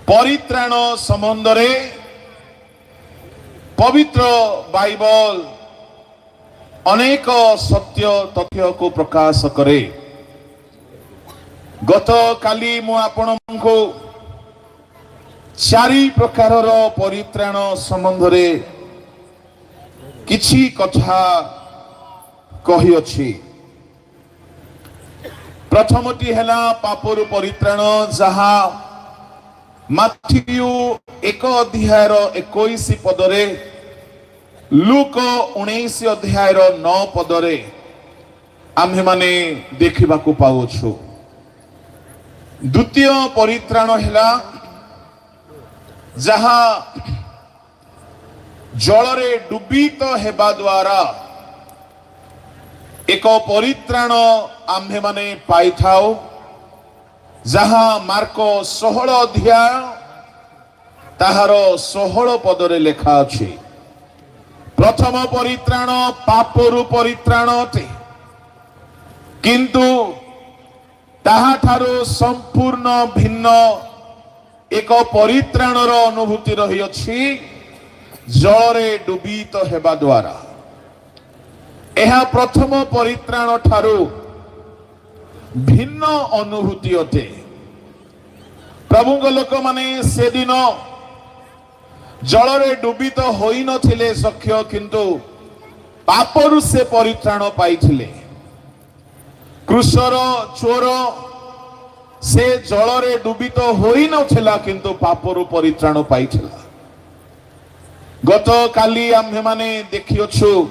परित्राण संबंधरे पवित्र बाइबल अनेक सत्य तथ्य को प्रकाश करे। गत काली मु आपनको चारि प्रकारर परित्राण संबंधरे किछि कथा कहि अछि। प्रथमटी हेला पापरु परित्राण, जहा माथ्यू 1 अध्यायर 21 पदरे, लूक 19 अध्यायर 9 पदरे आम्हे माने देखिबा को पाउछु। द्वितीय परित्राण हेला जहा जलरे डुबित हेबा द्वारा एक परित्राण आम्हे माने पाई थाओ, जहा मार्क 16 अध्याय ताहार 16 पदरे लेखा अछि। प्रथम परित्राण पापरु परित्राण अटे, किंतु ताहा ठारो संपूर्ण भिन्न एक परित्राणर अनुभूति रही अछि जलरे डुबित हेबा द्वारा। यह प्रथम परित्राण ठारो भिन्न अनुभूति अटे। प्रभुଙ୍କ लोक माने से दिन जलरे डुबित होई नथिले सख्य, किंतु पापरु से परित्राण पाइथिले। क्रूसर चोर से जलरे डुबित होई नथिला, किंतु पापरु परित्राण पाइथिला। गत काली आम्हे माने देखियोछु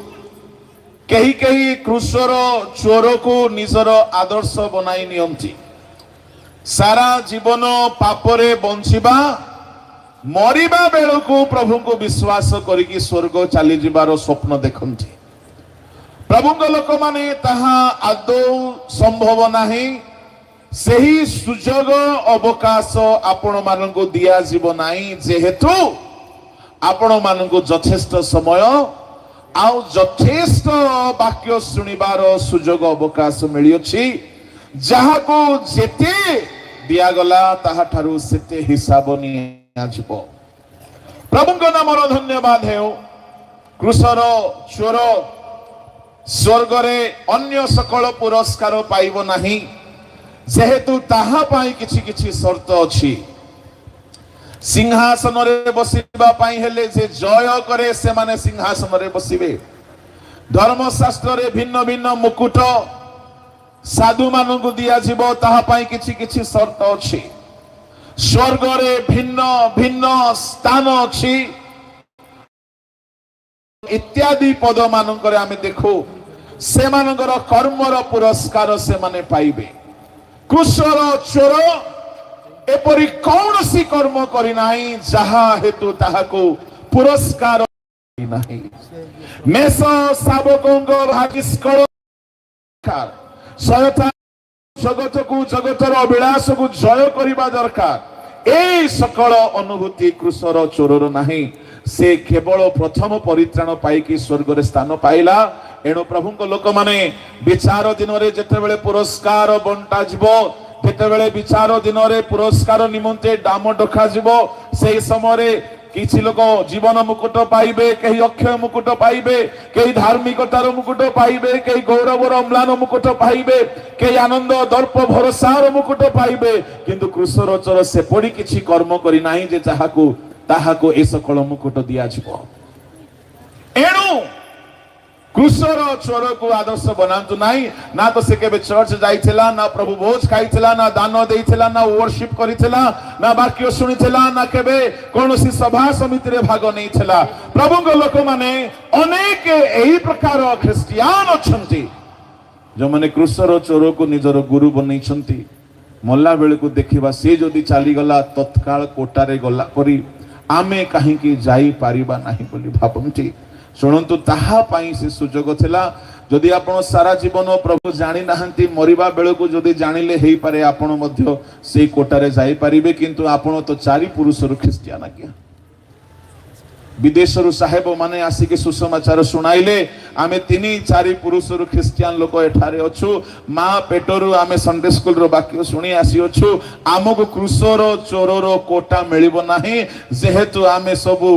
कही कही क्रूसर चोर को निजर आदर्श बनाई नियंती। सारा जीवन पापरे बंचिबा, मरिबा बेलको प्रभु को विश्वास करिकी स्वर्ग चली जिबार स्वप्न देखंती। प्रभुଙ୍କ लोक माने ताहा आदौ संभव नाही। सही सुजोग अवकाश आपण माननको दिया जीव नाही, जेहेतु आपण माननको यथेष्ट समय आउ यथेष्ट वाक्य सुनिबार सुजोग अवकाश मिलियोछि। जहा को जेते दिया गला ताहा ठारू सेते हिसाब निया जिवो। प्रभुଙ୍କ नामर धन्यवाद हेउ। क्रूसर चोर स्वर्गरे अन्य सकल पुरस्कार पाइबो नाही, जेहेतु ताहा पाई किछि किछि शर्त अछि। सिंहासन रे बसिबा पाई हेले जे जय करे से माने सिंहासन रे बसिबे। धर्मशास्त्र रे भिन्न भिन्न मुकुट साधु मानकु दिया जिवो, ताहा पाई किछि किछि शर्त अछि। स्वर्ग रे भिन्न भिन्न स्थान अछि इत्यादि पद मानकर आमे देखो से मानकर कर्मर पुरस्कार से माने पाइबे। क्रूसर चोर एपरि कौनसी कर्म करि नाही जहा हेतु ताहाको पुरस्कार नाही। मेष शावकंग भागिस्कल सयता जगत को जगतर अभिलाष को जय करिबा दरकार। ए सकल अनुभूति क्रूसर चोरर नाही। से केवल प्रथम परित्राण पाइकी स्वर्ग रे स्थान पाइला। एणु प्रभुଙ୍କ लोक माने विचार दिन रे जेतेबेले पुरस्कार बंटा जिवो, जेतेबेले विचार दिन रे पुरस्कार निमंते डाम डखा जिवो, सेही समय रे किछि लोक जीवन मुकुट पाइबे, कहीं अक्षय मुकुट पाइबे, कहीं धार्मिकतार मुकुट पाइबे, कहीं गौरवर अम्लान मुकुट पाइबे, कहीं आनंद दर्प भरोसार मुकुट पाइबे। किंतु क्रूसर चोर से पड़ी किछि कर्म करि नाही जे ताहाको ए सकल मुकुट दिया जिवो। एणु क्रूसर चोर को आदर्श बनातु नाही। ना तो से केबे चर्च जाइथिला, ना प्रभु भोज खाइथिला, ना दान देइथिला, ना वर्शिप करिथिला, ना वाक्य सुनिथिला, ना केबे कोनोसी सभा समिति रे भाग नैथिला। प्रभुଙ୍କ लोक माने अनेक एही प्रकार ख्रिस्टियान अछंती जो माने क्रूसर चोर को निजर गुरु बनैछंती। मल्ला बेले को देखिबा से जदी चाली गला तत्काल कोटारे गला परी आमे काहे की जाई पारिबा नाही बोली भाबंती। शुणु ताहा पाई से सुजोग थिला। जदि आपण सारा जीवन प्रभु जानी नाहंती, मरिबा बेलको जदि जानिले हेई पारे आपण मध्य सेई कोटारे जाई पारिबे, किंतु आपण तो चारि पुरुषर ख्रिस्टियान आज्ञा। विदेशरू साहेब माने आसिके सुसमाचार शुणाइले आमे 3-4 पुरुषरू ख्रिस्टियन लोक एठारे अछु माँ पेटरू आमे संडे स्कूल रो वाक्य शुणी आसी अछु आमको क्रूसर चोरर कोटा मिलिबो नाही जेहेतु आमे सबु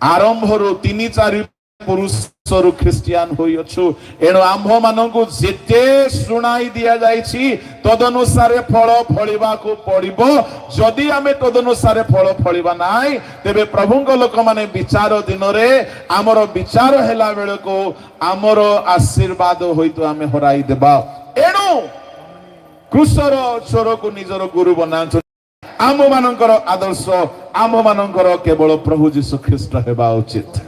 आरंभरू 3-4 पुरुषरू ख्रिस्टियन होई अछु एणु आम्भ मानकु जेते शुणाई दिया जाइछि तदनुसारे फल फलिबा को पड़िबो जदि आमे तदनुसारे फल फलिबा नाही तेबे प्रभुଙ୍କ लोक माने विचार दिन रे हमर विचार हेला बेले को हमर आशीर्वाद होइतो आमे हराई देबा एणु क्रूसर चोर को निजर गुरु बनाछ आम मानकर आदर्श आम मानकर केवल प्रभु यीशु ख्रीष्ट हेबा उचित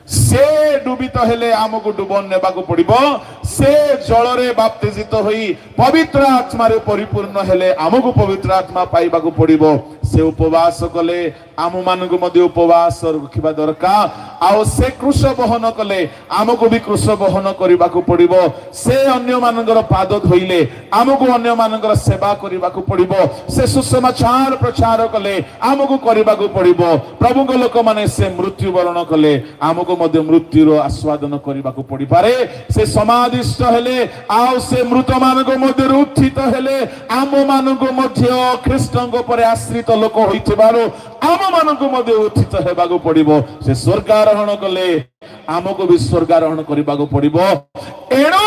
से डुबित हेले आमको डुबन नेबाको पड़िबो से जल रे बाप्तिजित होई पवित्र आत्मा रे परिपूर्ण हेले आमको पवित्र आत्मा पाइबाको पड़िबो से उपवास कले आम मानक मध्य उपवास रखिबा दरकार आउ से क्रूस बहन कले आमको भी क्रूस बहन करबाको पड़िबो से अन्य मानकर पाद धोइले आमको अन्य मानकर सेवा करबाको पड़िबो से सुसमाचार प्रचार कले आमको करबाको पड़िबो प्रभुଙ୍କ लोक माने से मृत्यु वरण कले आमको मध्य मृत्युर आस्वादन करबाको पड़ी पारे से समाधिस्थ हेले आउ से मृत मानक मध्य उत्थित हेले आम मानक मध्य ख्रीष्टଙ୍କ परे आश्रित लोक होइथिबारो आम मानक मध्य उत्थित हेबाको पड़िबो से स्वर्गारोहण कले आमको भी स्वर्गारोहण करबाको पड़िबो एणु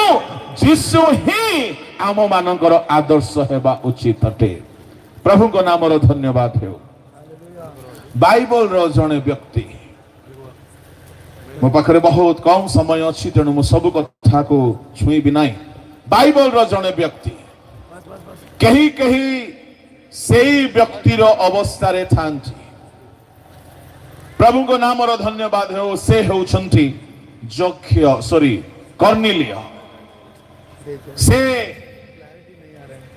यीशु ही आम मानकर आदर्श हेबा उचित अटे प्रभुଙ୍କ नामर धन्यवाद हेउ बाइबल रो जणे व्यक्ति मो पाखरे बहुत कम समय अछि तेणु मु सब कथा को छुईबी नाही बाइबल रो जणे व्यक्ति कहीं कहीं सेई व्यक्ति रो अवस्था रे थांची प्रभु को नाम रो धन्यवाद हो से होउछंती जोख्य सॉरी कर्नेलिय से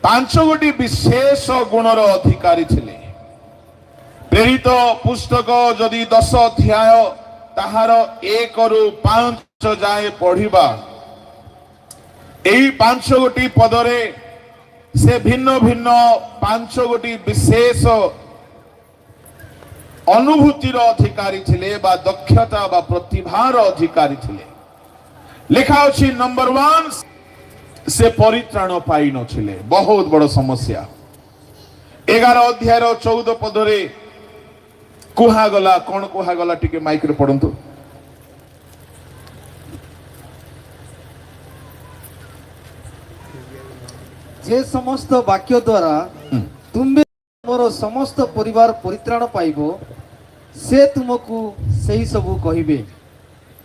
5 गोटी विशेष गुणर अधिकारी थिले प्रेरित पुस्तक जदि 10 अध्याय ताहार 1 रु 5 जाए पढ़िबा एई 5 गोटी पदरे से भिन्न भिन्न 5 गोटी विशेष अनुभूतिर अधिकारी थिले बा दक्षता बा प्रतिभार अधिकारी थिले लिखा अछि नंबर 1 से परित्राण पाई नथिले बहुत बड़ समस्या 11 अध्याय 14 पदरे कुहा गला कोन कुहा गला टिके माइक रे पढंतु जे समस्त वाक्य द्वारा तुम्बे मोर समस्त परिवार परित्राण पाइबो से तुमको सही सब कहिबे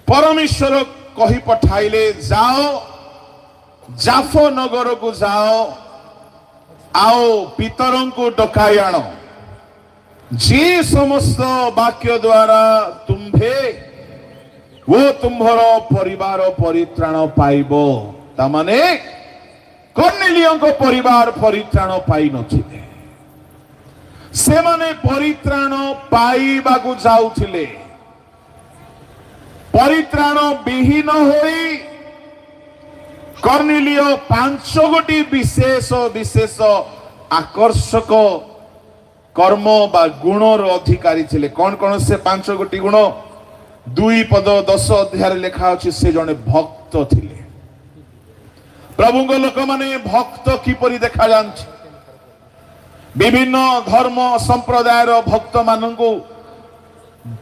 परमेश्वर कहि पठाइले जाओ जाफो नगर को जाओ आओ पितरों को डकाई आनो जे समस्त वाक्य द्वारा तुम्भे वो तुम्हार परिवार परित्राण पाइबो तामाने कर्नेलियों को परिवार परित्राण पाई नथिले से माने परित्राण पाइबाकु जाउथिले परित्राण विहीन होई कर्नेलियो 5 गोटी विशेष विशेष आकर्षक कर्म बा गुणर अधिकारी थिले कौन कौन से 5 गोटी गुण 2 पद 10 अध्याय लिखा अछि से जने भक्त थिले प्रभुଙ୍କ लोक माने भक्त किपरि देखा जान्छ विभिन्न धर्म संप्रदाय भक्त मानंकु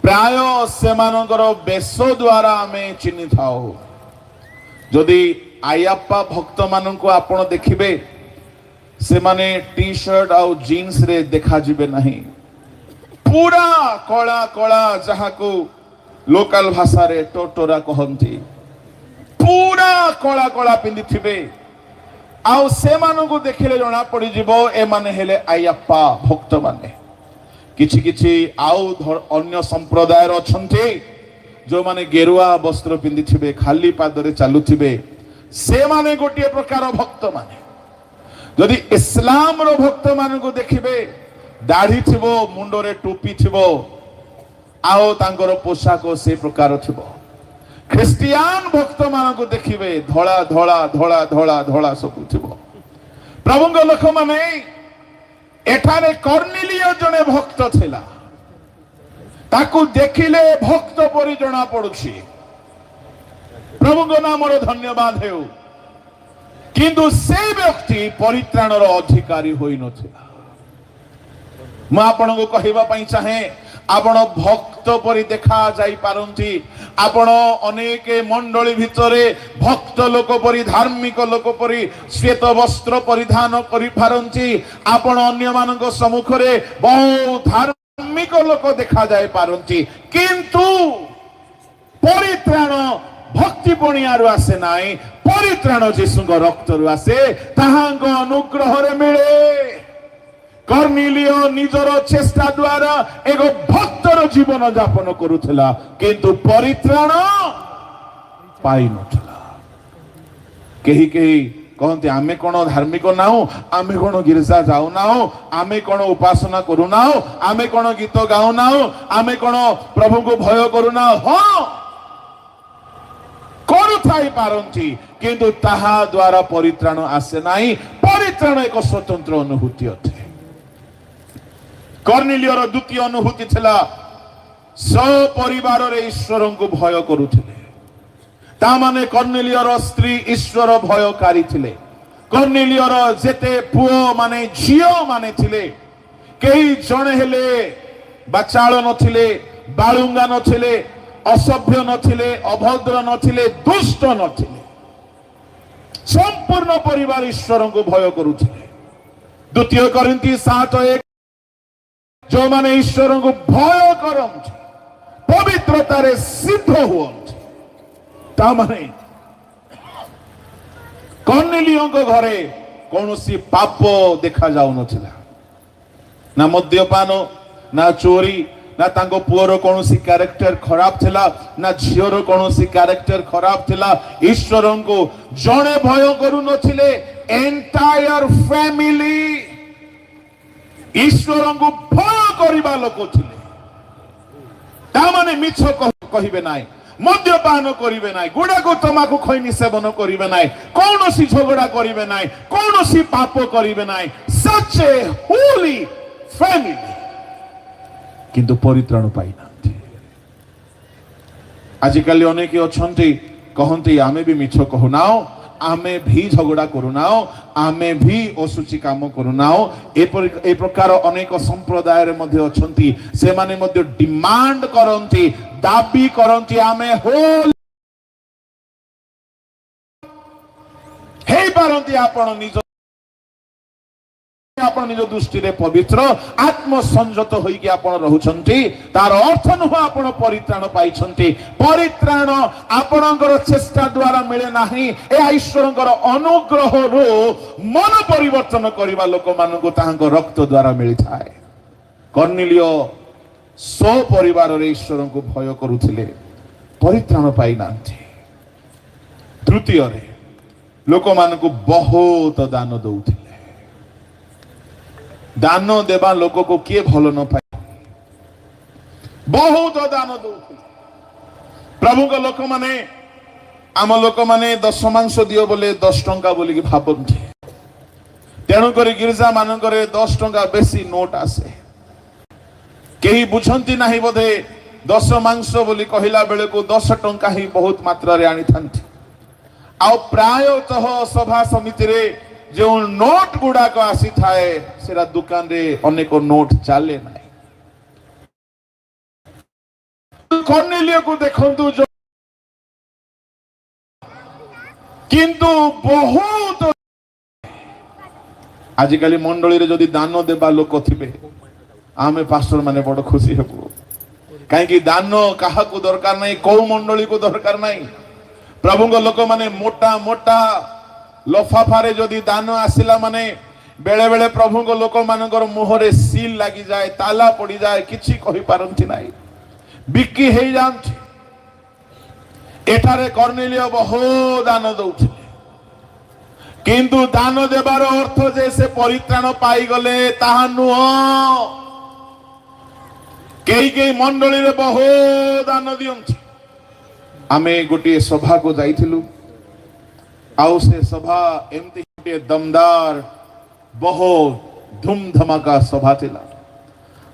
प्राय से मानकर बेश द्वारा आमे चिन्हि थाओ जदि आयप्पा भक्त मानंकु आपण देखिबे से माने टी शर्ट आउ जीन्स रे देखा जिबे नहीं पूरा कला कला जहा को लोकल भाषा रे टोटोरा कहंती पूरा कला कला पिंदी थिबे आउ से मानंकु देखिले जणा पड़ी जिवो ए माने हेले आयप्पा भक्त माने किछि किछि आउ अन्य संप्रदायर अछंती जो माने गेरुआ वस्त्र पिंदी थिबे खाली पादरे चालू थिबे से माने गोटिए प्रकार भक्त माने जदि इस्लाम रो भक्त मान को देखिबे दाढ़ी थिबो मुंडरे टोपी थिबो आओ तांकर पोशाक से प्रकार थिबो ख्रिस्टियान भक्त मान को देखिबे धोला धोला धोला धोला धोला सब थिबो प्रभुଙ୍କ लोक माने एठारे कर्नेलियो जने भक्त थिला ताकू देखिले भक्त परि जना पड़ुछि प्रभु नामर धन्यवाद हेउ किंतु से व्यक्ति परित्राणर अधिकारी होई नथिला मैं आपण को कहबा पई चाहे आपण भक्त परि देखा जाई पारंती आपण अनेक मंडली भितरे भक्त लोक परि धार्मिक लोक परि श्वेत वस्त्र परिधान करि पारंती आपण अन्य मानक सम्मुख रे बहु धार्मिक लोक देखा जाई पारंती किंतु परित्राण भक्ति पणियारु आसे नाई परित्राण जीशुଙ୍କ रक्तरु आसे ताहांग अनुग्रह रे मिले कर्नेलियो निजर चेष्टा द्वारा एक भक्तर जीवन यापन करुथिला किंतु परित्राण पाई नथिला केही केही कहते आमे कोन धार्मिक नाउ आमे कोन गिरजा जाऊ नाउ आमे कोन उपासना करू नाउ आमे कोन गीत गाऊ नाउ आमे कोन प्रभु को भय करू ना हां करू थाई पारंती किंतु ताहा द्वारा परित्राण आसे नाही परित्राण एक स्वतंत्र अनुभूति अथे कर्नेलियोर द्वितीय अनुभूति थिला सपरिवार रे ईश्वर को भय करुथिले ता माने कर्नेलियोर स्त्री ईश्वर भयकारी थिले कर्नेलियोर जेते पुओ माने झियो माने थिले केही जणे हेले बाचाळ नथिले बाळुंगा नथिले असभ्य नथिले अभद्र नथिले दुष्ट नथिले संपूर्ण परिवार ईश्वर को भय करुथिले द्वितीय कोरिन्थी 7:1 जो माने ईश्वर को भय करंती पवित्रता रे सिद्ध हुअंती ता माने कर्नेलियो को घरे कौनसी पाप देखा जाउ नथिला ना मद्यपान ना चोरी ना तांको पुअर कौनसी कैरेक्टर खराब थिला ना झियर कौनसी कैरेक्टर खराब थिला ईश्वर को जणे भय करू नथिले एंटायर फैमिली ईश्वर को भय करिबा लोक थिले ता माने मिछ कहिबे नाइ मद्यपान करिबे नाइ गुडाको तमाकु खैनी सेवन करिबे नाइ कौनसी झगड़ा करिबे नाइ कौनसी पाप करिबे नाइ सच ए होली फैमिली किंतु परित्राण पाई नांती आजिकाली अनेक अछंती कहंती आमे भी मिछ कहू नाओ आमे भी झगड़ा करू नाओ आमे भी असुचि काम करू नाओ ए प्रकार अनेक संप्रदाय रे मध्ये अछंती से माने मध्ये डिमांड करंती दाबी करंती आमे होल हे पारंती आपण निज आपण निज दृष्टि रे पवित्र आत्म संयत होई कि आपण रहउछंती तार अर्थ नुह आपण परित्राण पाइछंती परित्राण आपणकर चेष्टा द्वारा मिले नाही ए ईश्वरकर अनुग्रह रो मन परिवर्तन करिबा लोक मानको ताहांक रक्त द्वारा मिली थाए कर्नेलियो सो परिवार रे ईश्वर को भय करुथिले परित्राण पाई नांती तृतीय रे लोक मानको बहुत दान दउथिले दान देवा लोक को किए भल न पाए बहुत दान दउथिले प्रभु को लोक माने आम लोक माने दशमांश दियो बोले 10 टंका बोली कि भाबंती तेणु करी गिरजा मानकरे 10 टंका बेसी नोट आसे केही बुझंती नाही बोधे दशमांश बोली कहिला बेले को 10 टंका ही बहुत मात्रा रे आनी थांती आ प्रायतः सभा समिति रे जो नोट गुड़ाक आसी थाए सेरा दुकान रे अनेक नोट चाले नाही कर्नेलियो को देखंतु जो किंतु बहुत आजिकाली मंडली रे जदि दान देबा लोक थिबे आमे पास्टर माने बड़ खुशी हेबु काहे कि दान काहा को दरकार नाही को मंडली को दरकार नाही प्रभु को लोक माने मोटा मोटा लफाफारे जदि दान आसिला माने बेले बेले प्रभु को लोक मानकर मुहरे सील लागी जाए ताला पड़ी जाए किछि कहि पारंती नाही बिक्की हे जानथि एठारे कर्नेलियो बहु दान दउथि किंतु दान देबार अर्थ जे से परित्राण पाई गले ताहा नुह केही मंडली रे बहु दान दियंथि आमे गोटे सभा को जाइथिलु आउ से सभा एमती गोटे दमदार बहुत धूम धमाका सभा थिला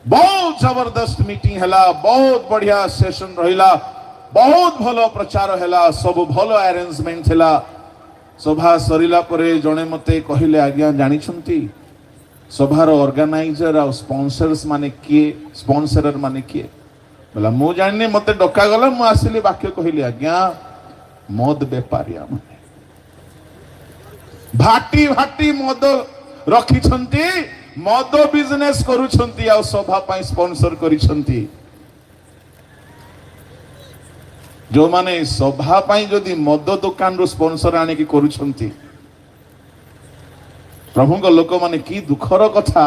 बहुत जबरदस्त मीटिंग हैला, बहुत बढ़िया सेशन रहिला, बहुत भलो प्रचार हैला, सब भलो अरेंजमेंट हैला। सभा सरिला परे जणे मते कहिले आज्ञा जानी छंती सभार ऑर्गेनाइजर आ स्पॉन्सर्स माने किए, स्पॉन्सरर माने किए बोला मु जानि मते डका गला मु आसिली वाक्य कहिले आज्ञा मद बेपारिया माने भाटी भाटी मद रखी छंती, मद बिजनेस करू छंती आ सभा पाई स्पॉन्सर करी छंती। जो माने सभा पाई जदि मद दुकान रो स्पॉन्सर आने की करू छंती प्रभु को लोक माने की दुखर कथा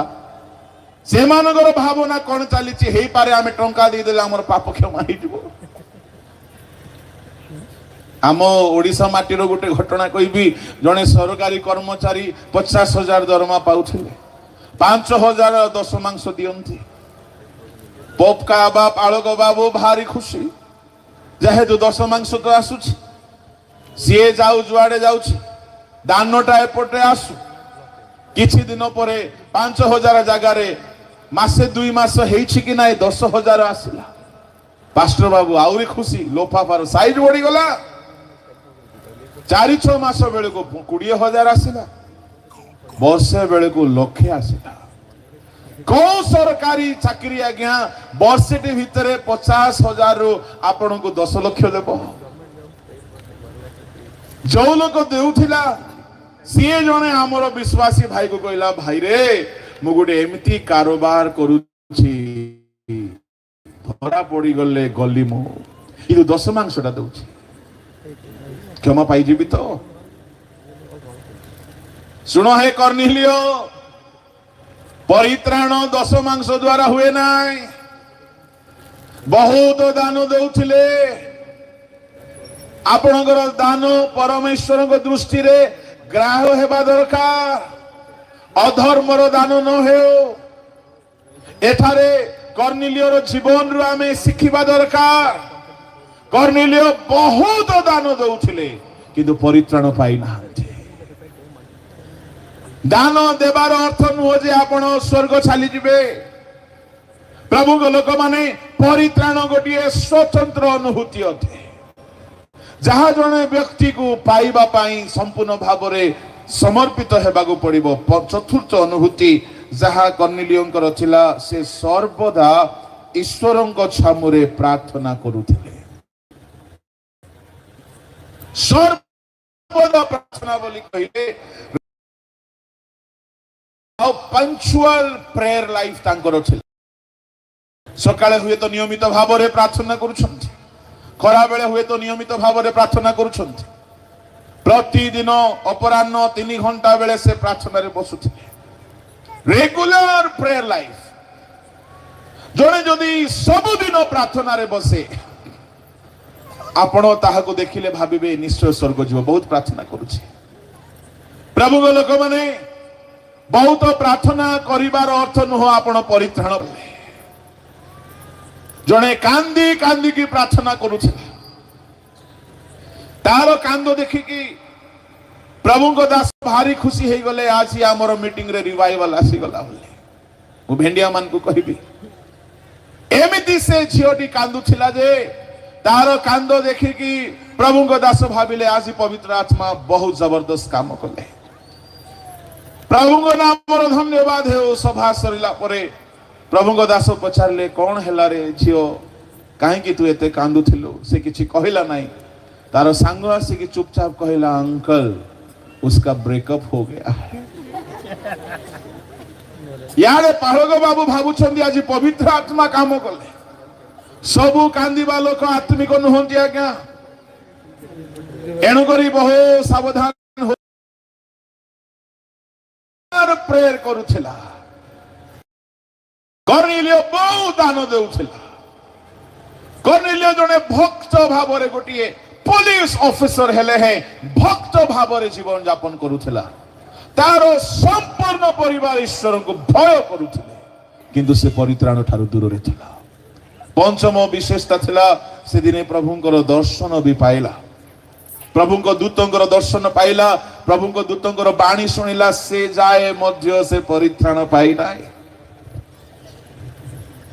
से मानकर भावना कौन चली हे पारे आमे टंका दे देले हमर पाप क्षमा हो जिवो। आम ओडिशा माटी रो गोटे घटना कहबी जने सरकारी कर्मचारी 50,000 दरमा पाउथिले 5,000 दश मांस दियंती। पोप का बाप आलोक बाबू भारी खुशी जेहेतु दश मांस तो आसुछि सीए जाऊ जुआडे जाउछि दानटा एपटे आसु किछि दिन परे 5,000 जगार मासे 2 मास हेछि कि नाय 10,000 आसिला। पास्टर बाबू आउरी खुशी लोफाफार साइज बढ़ी गला 4-6 मास बेले को 20,000 आसिला वर्षे बेले को लक्षे आसिला। कौ सरकारी चाकरी आज्ञा वर्षटी भितर 50,000 रु आपण को 10 लाख देव जो लोक देउथिला सीए जने हमर विश्वासी भाई को कहला भाई रे मु गोटे एमती कारोबार करूछि धरा पड़ी गले गली मो इदु 10 मांसटा दउछि क्षमा पाई जीवी तो सुनो हे कर्निलियो परित्राण 10 मांस द्वारा हुए नाय बहुत दान देउथिले आपणकर दान परमेश्वर को दृष्टि रे ग्राह्य हेबा दरकार अधर्मर दान न हो। एठारे कर्निलियर जीवन रु आमे शिखिबा दरकार। कर्निलियो बहुत दान देउथिले किंतु परित्राण पाई नाहंती। दान देवार अर्थ नुह जे आपण स्वर्ग छाली जिबे। प्रभु को लोक माने परित्राण गोटे स्वतंत्र अनुभूति अथे जहा जने व्यक्ति को पाइबा पाई संपूर्ण भाव रे समर्पित हेबागु पड़िबो। चतुर्थ अनुभूति जहा कर्निलियोंकर थिला से सर्वदा ईश्वरंक छामुरे प्रार्थना करुथिले। सर्वदा प्रार्थना बोली कहिले पंक्चुअल प्रेयर लाइफ तांकर थिला। सकाळे हुए तो नियमित भाव रे प्रार्थना करूछंती, खरा बेले हुए तो नियमित भाव रे प्रार्थना करूछंती। प्रतिदिन अपराह्न 3 घंटा बेले से प्रार्थना रे बसुथिले। Regular prayer life. जणे जदि सबुदिन प्रार्थना रे बसे आपण ताहाको देखिले भाबिबे निश्चय स्वर्ग जीव बहुत प्रार्थना करूछि। प्रभु को लोक माने बहुत प्रार्थना करिवार अर्थ नुह आपण परित्राण बोले। जणे कांदी कांदी की प्रार्थना करूछि तार कांदो देखि कि प्रभु को दास भारी खुशी हे गले आज हमर मीटिंग रे रिवाइवल आसी गला बोले। मु भेंडिया मान को कहिबी एमिति से झियोटी कांदु छिला जे तार कांदो देखि कि प्रभु को दास भाबिले आज पवित्र आत्मा बहुत जबरदस्त काम कले। प्रभु को नाम धन्यवाद हे। सभा सरिला परे प्रभु को दास पचारले कौन हैला रे झियो काहे कि तू एते कांदु थिलु। से किछि कहिला नाही। तार सांग आसी कि चुपचाप कहिला अंकल उसका ब्रेकअप हो गया है। यारे पाहग बाबू भाबुछंदी आज पवित्र आत्मा काम कले। सबु कांदीबा लोक आत्मिक नुहंती आज्ञा। एणु करी बहु सावधान हो प्रेयर करूथिला। कर्निलियो बहु दान देउथिला। कर्निलियो जने भक्त भाव रे गोटिए पुलिस ऑफिसर हेले है भक्त भाव रे जीवन यापन करूथिला। तारो संपूर्ण परिवार ईश्वर को भय करूथिले किंतु से परित्राण ठारू दूर रे थिला। पंचम विशेषता थिला से दिने प्रभुंकर दर्शन भी पाइला। प्रभुंक दूतंकर दर्शन पाइला। प्रभुंक दूतंकर बाणी सुनिला। से जाए मध्य से परित्राण पाई नाय।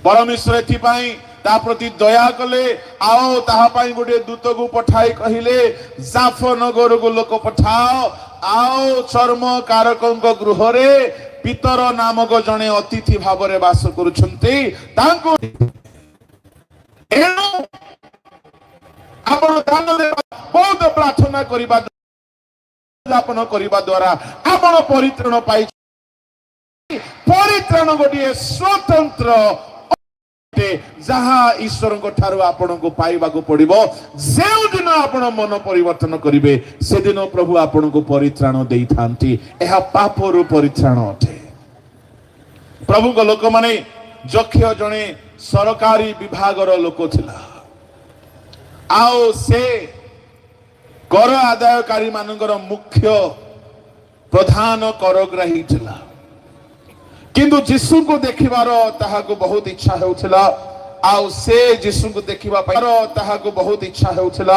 परमेश्वर एथिपाई ता प्रति दया कले आओ ताहा पाई गोटे दूत को पठाई कहिले जाफ नगर को लोक पठाओ आओ चर्म कारकंक गृह रे पितर नामक जने अतिथि भाव रे वास करुछंती तांको एणु आपण दान देवा बहुत प्रार्थना करिबा जापन करिबा द्वारा आपण परित्राण पाई परित्राण गोटे स्वतंत्र जहाँ ईश्वर ठारू आपण को पाइबा को पड़िबो जे दिन आपण मन परिवर्तन करिवे से दिन प्रभु आपण को परित्राण देई थांती एहा पापरु परित्राण अटे प्रभु को लोक माने जक्ष जने सरकारी विभाग रो लोक थिला आओ से कर आदायकारी मानकर मुख्य प्रधान करग्राही थिला किंतु जीशु को देखिबार ताहाको बहुत इच्छा हेउथिला आउ से जीशु को देखिबा पई ताहा को बहुत इच्छा हेउथिला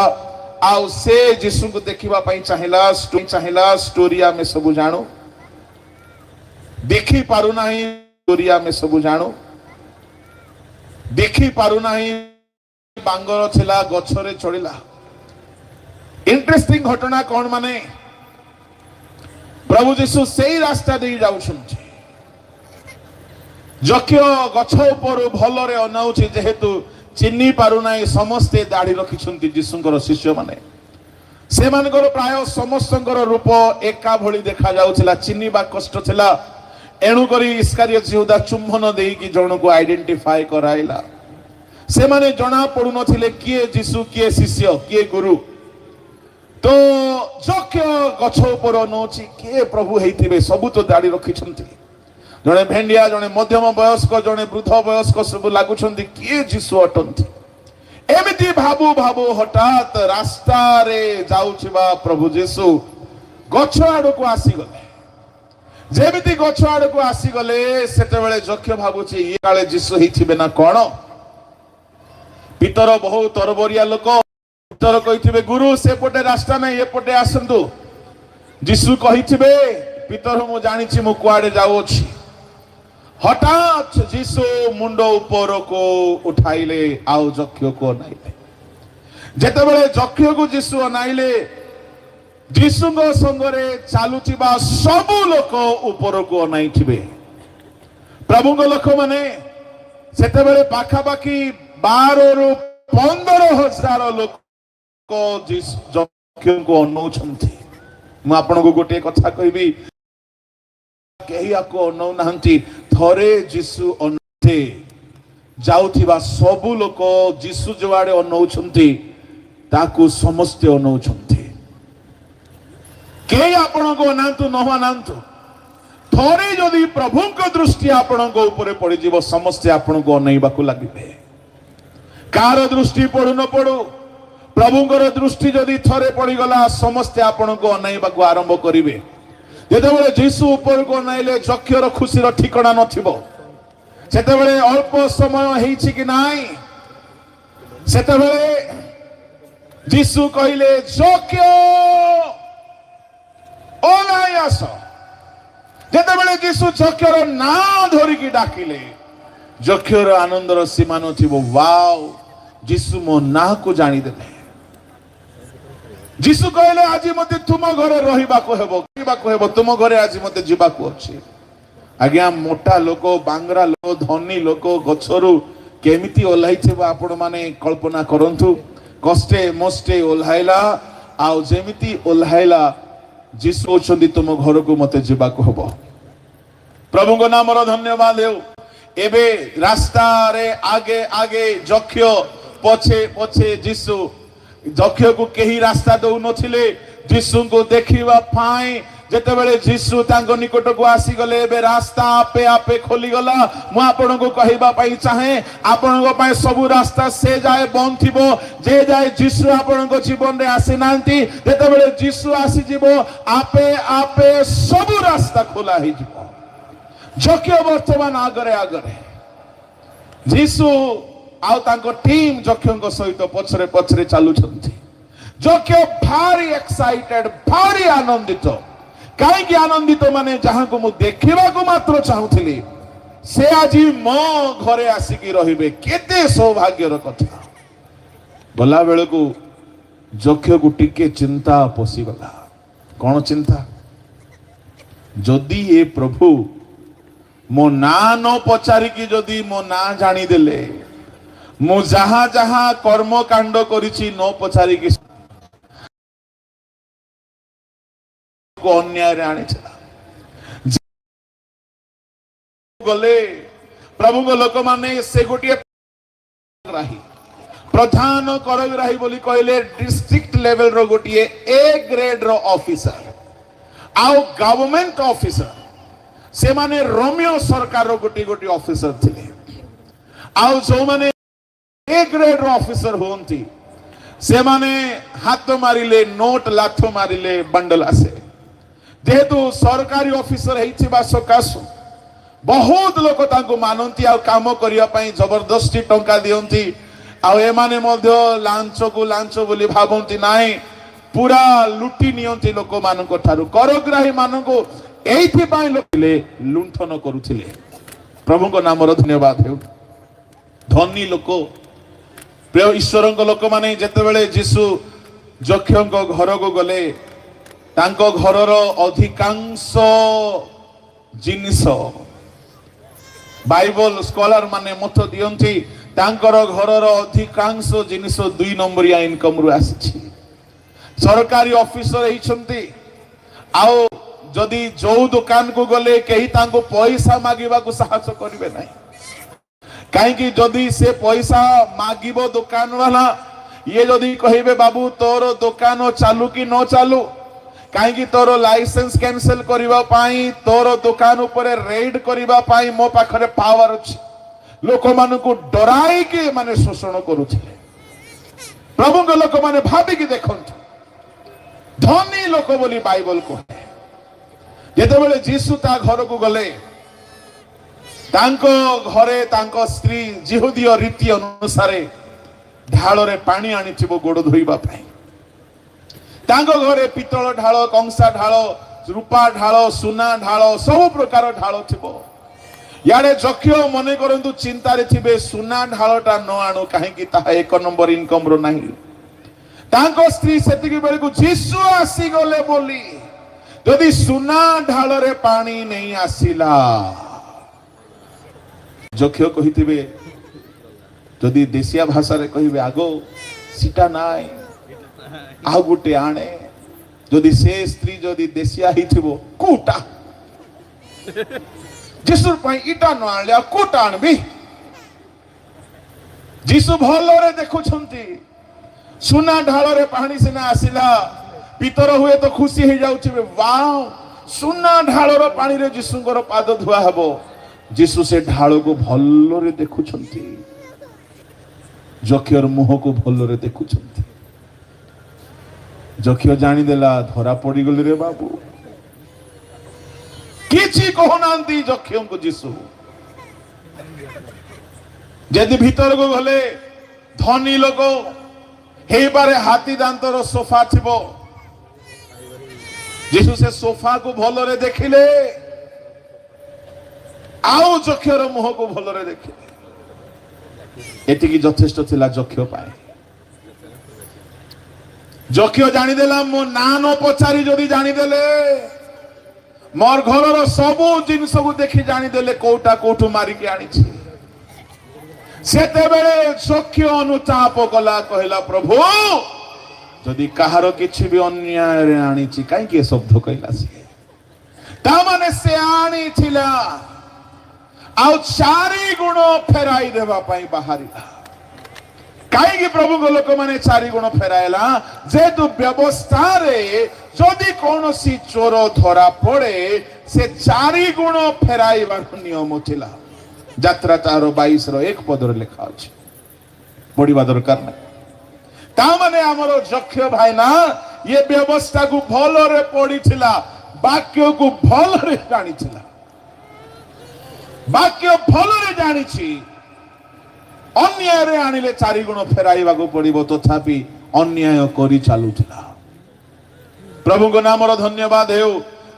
आउ से जीशु को देखिबा पई चाहिला स्टोरिया में सब जानो देखि पारु नाही स्टोरिया में सब जानो देखि पारु नाही बांगर थिला गछरे चढ़िला इंटरेस्टिंग घटना कौन माने प्रभु जीशु सेही रास्ता दे जाउछंती जक्ष गछ उपर भलरे अनाउछि जेहेतु चिन्नी पारु नाही समस्ते दाढ़ी रखिछंती जीशुंकर शिष्य माने से मानकर प्राय समस्तंकर रूप एका भली देखा जाउछिला चिन्नी बा कष्ट थिला एणु करी इस्कारियत यहूदा चुम्बन देई कि जण को आइडेंटिफाई कराइला से माने जणा पडु नथिले किए जीशु किए शिष्य किए गुरु तो जक्ष गछ उपर अनाउछि किए प्रभु हेइथिबे सबु तो दाढ़ी रखिछंती जने भेंडिया जने मध्यम वयस्क जने वृद्ध वयस्क सब लागुछंती किए जीशु अटंती एमिति भाबु भाबु हठात रास्ता रे जाउछिबा प्रभु जीशु गछ आड़ को आसी गले जेमिति गछ आड़ को आसी गले सेते बेले जक्ष भाबुछि ये काले जीशु हिथिबे ना कोन पितर बहु तरबरिया लोक पितर कहिथिबे गुरु से पटे रास्ता नै ए पटे आसंतु जीशु कहिथिबे पितर मु जानिछि मु कुआडे जाउछि हठात जीशु मुंड ऊपर को उठाइले आउ जक्ष को अनाइले जेतेबेले जक्ष को जीशु अनाइले जीशु को संगरे चालुथिबा सबु लोक ऊपर को अनाइथिबे प्रभु को लोक माने सेतेबेले पाखापाखी 12 रु 15,000 लोक जक्ष को अनौछंती मु आपन को गोटे कथा कहबी केही आको अनौ नाहंती थरे जीशु अनते जाउथिबा सबु लोक जीशु जवाडे अनौछंती ताकू समस्ते अनौछंती केही आपण को अनांतु न अनांतु थरे जदि प्रभु को दृष्टि आपण को ऊपर पड़ी जीव समस्ते आपण को अनैबाकू लागिबे कार दृष्टि पड़ु न पड़ु प्रभुଙ୍କର दृष्टि जदि थरे पड़ी गला समस्ते आपण को अनैबाकू आरंभ करिवे जेतेबेले जीशु ऊपर को नाइले जक्षर खुशीर ठिकाना नथिबो सेतेबेले अल्प समय हेछि कि नाई सेतेबेले जीशु कहिले जक्ष ओलाई आस जेतेबेले जीशु जक्षर ना धरि कि डाकिले जक्षर आनंदर सीमा नथिबो वाओ जीशु मो ना को जानि देले जीशु कहले आज मते तुम घरे रहिबाको हेबो तुम घरे आज मते जिबाको अछि आज्ञा मोटा लोक बांगरा लोक धनी लोक गछरु केमिति ओल्हाइथिबो आपण माने कल्पना करंतु कष्टे मस्टे ओल्हाइला आउ जेमिति ओल्हाइला जीशु ओछंदी तुम घर को मते जिबाको हेबो प्रभु को नाम रो धन्यवाद हेउ एबे रास्ता रे आगे आगे जक्ष पछे पछे जीशु जक्ष को केही रास्ता दउ नथिले जीशु को देखिबा पाई जेतेबेले जीशु तांको निकट को आसी गले एबे रास्ता आपे आपे खोली गला मु आपण को कहिबा पाई चाहे आपण को पाई सब रास्ता से जाए बंद थिबो जे जाए जीशु आपण को जीवन रे आसी नांती जेतेबेले जीशु आसी जीवो आपे आपे सब रास्ता खोला ही जीवो जक्ष वर्तमान आगरे आगरे जीशु आउ तांको टीम जक्षଙ୍କ सहित पछरे पछरे चालू छंती जक्ष भारी एक्साइटेड भारी आनंदित काई की आनंदित माने जहां को मु देखिबा को मात्र चाहुथिली से आज मो घरे आसिकी रहिबे केते सौभाग्यर कथा। गला बेल को जक्ष को टिके चिंता पशिगला। कौन चिंता? जदि ये प्रभु मो ना न पचारिकी जदि मो ना जानी देले, मु जहा जहा कर्म कांड करिछि न पचारिकी को अन्याय रे आनिछला गले प्रभु को लोक माने से गोटे ग्राही प्रधान करग्राही बोली कहले डिस्ट्रिक्ट लेवल रो गोटे ए ग्रेड रो ऑफिसर आउ गवर्नमेंट ऑफिसर से माने रोमियो सरकार रो गोटे गोटे ऑफिसर थिले। आउ जो माने ए ग्रेड रो ऑफिसर होंती से माने हाथ मारिले नोट लाथ मारिले बंडल आसे। जेहेतु सरकारी ऑफिसर हेइथिबा सकासु बहुत लोक तांको मानंती आ काम करिया पई जबरदस्ती टंका दियंती आ एमाने मध्य लांच को लांच बोली भाबंती नाही पूरा लुटी नियंती लोक मानको थारु करग्राही मानको एइथि पई लोकले लुंठन करूथिले। प्रभु को नाम रो धन्यवाद हेउ। धनी लोक प्रिय ईश्वरଙ୍କ लोक माने जेतेबेले जीसु जक्षଙ୍କ घर को गले तांको घरर अधिकांश जिनिस बाइबल स्कॉलर माने मत दियंती तांकर घरर अधिकांश जिनिस 2 नंबरिया इनकम रु आसी। सरकारी ऑफिसर हेइछंती आउ जदि जो दुकान को गले केही तांको पैसा मागिबा को साहस करिवे नाही। काहे कि जदि से पैसा मागिबो दुकान वाला ये जदि कहिबे बाबू तोर दुकान चालू कि न चालू, काहे कि तोर लाइसेंस कैंसिल करिबा पाई तोर दुकान ऊपर रेड करिबा पाई मो पाखरे पावर अछि। लोक मानु को डराई के माने शोषण करूथिले। प्रभु के लोक माने भाबी कि देखंत धनी लोक बोली बाइबल को जेतेबेले जीसु ता घर को गले तांको घरे तांको स्त्री जिहुदीय रीति अनुसारे ढाल रे पानी आनिथिबो गोड़ धोइबा पाई। तांको घरे पितल ढाल कंसा ढाल रूपा ढाल सुना ढाल सब प्रकार ढाल थिबो। याडे जक्ष मने करंतु चिंता रे थिबे सुना ढालटा न आणु काहे कि ता 1 नंबर इनकम रो नाही। तांको स्त्री सेतिकी बेले को जीसु आसी गले बोली जदि सुना ढाल रे पानी नहीं आसिला जक्ष कहिथिबे जदि देशिया भाषा रे कहिबे आगो सीटा नाय आ गुटे आणे। जदि से स्त्री जदि देशिया हिथिबो कोटा जीसु पई इटा न आनले कोटा आनबी। जीसु भलो रे देखुछंती सुना ढाल रे पानी सिना आसिला पितर हुए तो खुशी हो जाउछिबे वाओ सुना ढाल रो पानी रे जीसुंगर पाद धुआ हबो। जीसु से ढाल को भलो रे देखुछंती जक्षर मुह को भलो रे देखुछंती। जक्ष जानी देला धरा पड़ी गले रे बाबू किछि कहनांती जक्ष को जीसु। जदि भीतर को गले धनी लोक हेई पारे हाथी दांतर सोफा थिबो जीसु से सोफा को भलो रे देखिले आउ जक्षर मुह को भलो रे देखिले। एतिकी यथेष्ट थिला जक्ष पाए। जक्ष जानी देला मो ना न पचारी जदि जानी देले मोर घरर सबु जिनिस को देखि जानी देले कोटा कोठु मारी के आनी छी। सेते बेले जक्ष अनुताप कला कहला प्रभु जदि कहार किछि भी अन्याय रे आनी छी काई के शब्द कहला से ता माने से आनी थिला आउ 4 गुण फेराई देबा पई बाहरिला। काई प्रभु को लोक माने 4 गुण फेरायला जेतु व्यवस्था रे जदि कोनोसी चोर धरा पड़े से 4 गुण फेराइबार नियम थिला। यात्रा 4:22 रो 1 पद रे लिखा अछि पढ़िबा दरकार नै। ता माने हमरो जक्ष भाई ना ये व्यवस्था को भलो रे पड़ी थिला वाक्य को भलो रे जानी थिला। वाक्य भलो रे जानी छी अन्याय रे आनिले 4 गुण फेराइबा को पड़िबो तथापि अन्याय करी चालुथिला। प्रभु को नाम रो धन्यवाद हेउ।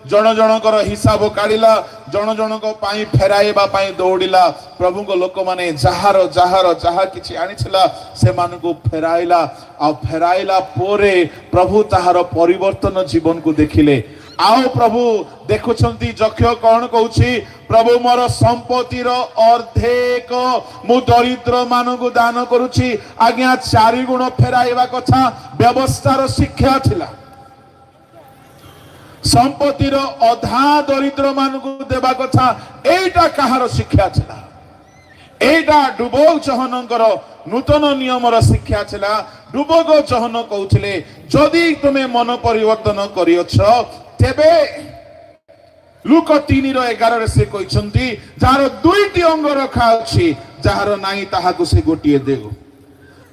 जण जणकर हिसाब काढिला जन जनक पाई फेराइबा पाई दौड़िला प्रभु को लोक माने जहार जहार जहा किछि आनिछला से मानकु फेराइला आ फेराइला पोरे प्रभु ताहार परिवर्तन जीवन को देखिले आओ प्रभु देखुछंती जक्ष कौन कहूछि प्रभु मोर संपत्तिर अर्धेक मु दरिद्र मानकु दान करूछि आज्ञा 4 गुण फेराइबा कथा व्यवस्थार शिक्षा थिला संपत्तिर अधा दरिद्र मानकु देबा कथा एटा कहार शिक्षा थिला एटा डुबोग चहनकर नूतन नियमर शिक्षा थिला डुबोग चहन कहउथिले जदि तुमे मन परिवर्तन करियछ तेबे लुक 3:11 से कहछंती जार 2टी अंग रखा अछि जार नाही ताहाकु से गोटिए देउ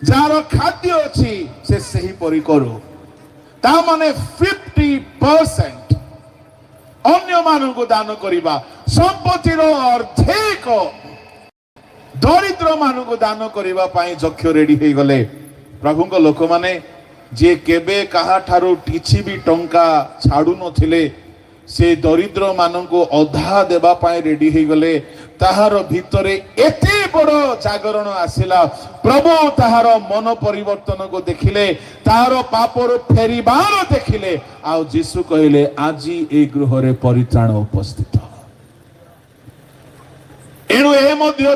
जार खाद्य अछि से सही परि करो ता माने 50% अन्य मानकु दान करिबा संपत्तिर अर्धेक दरिद्र मानकु दान करिबा पाई जक्ष रेडी हे गले प्रभु को लोक माने जे केबे कहा ठारू किछि भी टंका छाडू नथिले से दरिद्र मानकु अधा देबा पाई रेडी हे गले ताहार भितरे एते बड़ जागरण आसिला प्रभु ताहार मन परिवर्तन को देखिले ताहार पापर फेरिबार देखिले आ यीशु कहिले आजी ए गृह रे परित्राण उपस्थित एनु ए मध्य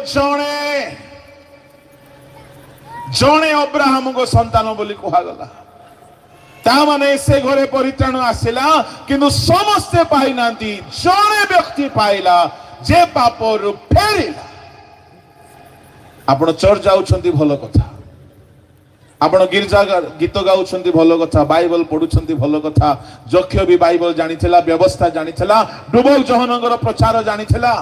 जणे अब्राहम को संतान बोली कहा गला ता माने से घरे परित्राण आसिला किंतु समस्ते पाई नांती जणे व्यक्ति पाइला जे पापर फेरिला आपण चर्च जाउछंती भलो कथा आपण गिरजा गीत गाउछंती भलो कथा बाइबल पढुछंती भलो कथा जक्ष भी बाइबल जानिथिला व्यवस्था जानिथिला डुबोग जहनगर प्रचार जानिथिला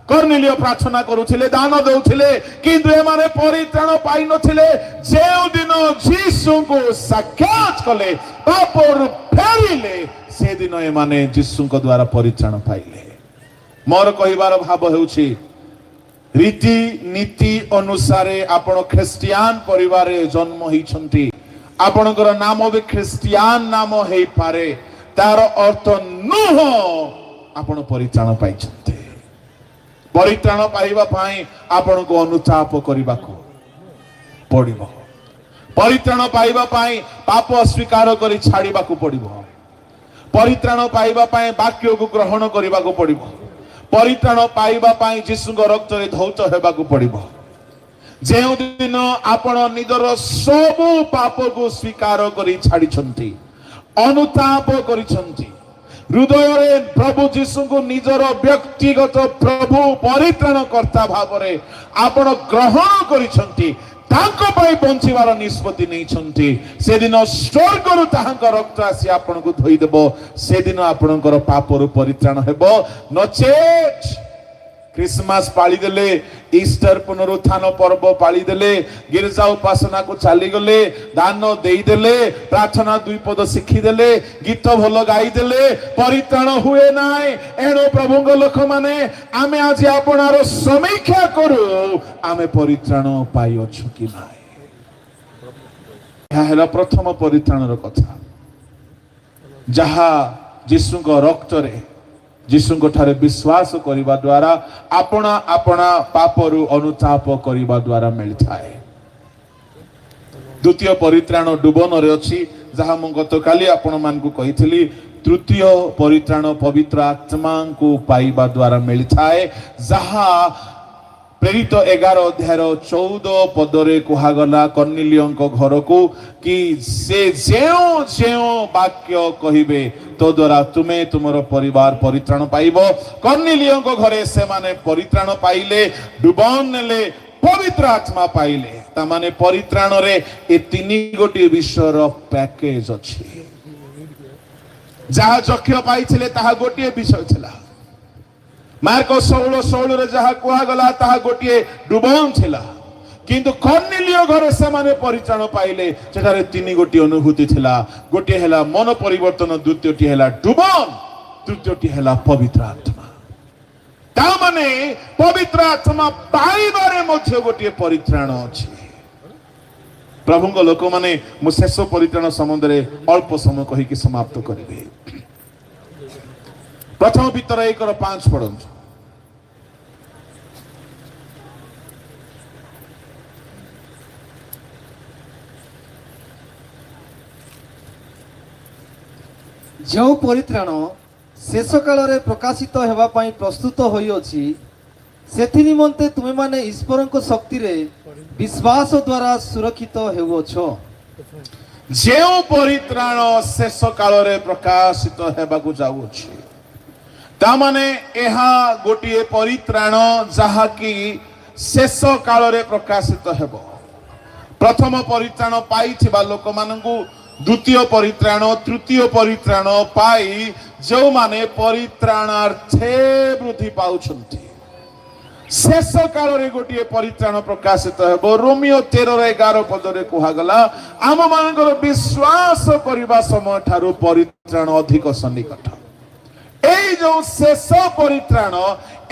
कर्नेलियो प्रार्थना करुथिले दान देउथिले किंतु ए माने परित्राण पाइ नथिले जेउ दिन यीशु को साक्षात कले पापर फेरिले से दिन ए माने यीशु को द्वारा परित्राण पाइले मोर कहिबार भाव हेउछि रीति नीति अनुसारे आपण ख्रिस्टियान परिवार रे जन्म हिछंती आपणकर नाम भी ख्रिस्टियान नाम हेइ पारे तार अर्थ नुह आपण परित्राण पाइछंती परित्राण पाइबा पाई आपण को अनुताप करबा को पड़िबो परित्राण पाइबा पाई पाप स्वीकार करी छाड़ीबा को पड़िबो परित्राण पाइबा पाई वाक्य को ग्रहण करबा को पड़िबो परित्राण पाइबा पाई यीशु को रक्त रे धौत हेबा को पड़िबो जेउ दिन आपण निदर सब पाप को स्वीकार करी छाड़ी छंती अनुताप करी छंती हृदय रे प्रभु यीशु को निजर व्यक्तिगत प्रभु परित्राण कर्ता भाव रे आपण ग्रहण करिसंती तांको पई बंचिवार निष्पत्ति नै छंती से दिन स्वर्गरु ताहांक रक्त आसी आपण को धोई देबो से दिन आपणकर पापर परित्राण हेबो नचेत क्रिसमस पाली देले ईस्टर पुनरुत्थान पर्व पाली देले गिरजा उपासना को चली गले दान देई देले प्रार्थना 2 पद शिखी देले गीत भलो गाई देले परित्राण हुए नाय एनो प्रभु को लोक माने आमे आज आपनार समीक्षा करू आमे परित्राण पाई अछु कि नाय या हेला प्रथम परित्राणर कथा जहा यीशु को रक्त रे यीशु को ठारे विश्वास करिबा द्वारा अपना अपना पापरु अनुताप करिबा द्वारा मिलथाए द्वितीय परित्राण डुबन रे अछि जहा म गतकाली आपण मान को कहितली तृतीय परित्राण पवित्र आत्मा को पाइबा द्वारा मिलथाए जहा प्रेरित 11 अध्याय 14 पदरे कहा गला कर्नेलियों घर को कि से जेओ जेओ वाक्य कहिबे तो द्वारा तुमे तुमर परिवार परित्राण पाइबो कर्नेलियों घरे से माने परित्राण पाइले डुबन नेले पवित्र आत्मा पाइले ता माने परित्राण रे ए 3 गोटी विषयर पैकेज अछि जहा जक्ष पाइथिले ताहा गोटी विषय थिला मार्को 16:16 रे जहा कुहा गला ताहा गोटी डुबन थिला किंतु कर्नेलियो घरे से माने परित्राण पाइले सेठारे 3 गोटी अनुभूति थिला गोटी हैला मन परिवर्तन द्वितीयटी हैला डुबन तृतीयटी हैला पवित्र आत्मा ता माने पवित्र आत्मा पाइबारे मध्य गोटी परित्राण अछि प्रभु को लोक माने मु शेष परित्राण संबंध रे अल्प समय कहि कि समाप्त करिबे प्रथम पितर 1:5 पढ़ନ୍ତୁ। जो परित्राण शेष काल रे प्रकाशित हेबा पई प्रस्तुत होई अछि सेथि निमंते तुमे माने ईश्वर को शक्ति रे विश्वास द्वारा सुरक्षित हेउछो। जेउ परित्राण शेष काल रे प्रकाशित हेबाकू जाउछि ता माने एहा गोटिए परित्राण जहा कि शेष काल रे प्रकाशित हेबो। प्रथम परित्राण पाइथिबा लोक मानकू द्वितीय परित्राण तृतीय परित्राण पाई जो माने परित्राणार्थे वृद्धि पाउछन्ति शेष काल रे गोटिए परित्राण प्रकाशित हेबो। रोमियो 13:11 पदरे कुहा गला आम मानकर विश्वास करिबा समय ठारू परित्राण अधिक सन्निकट। एई जो शेष परित्राण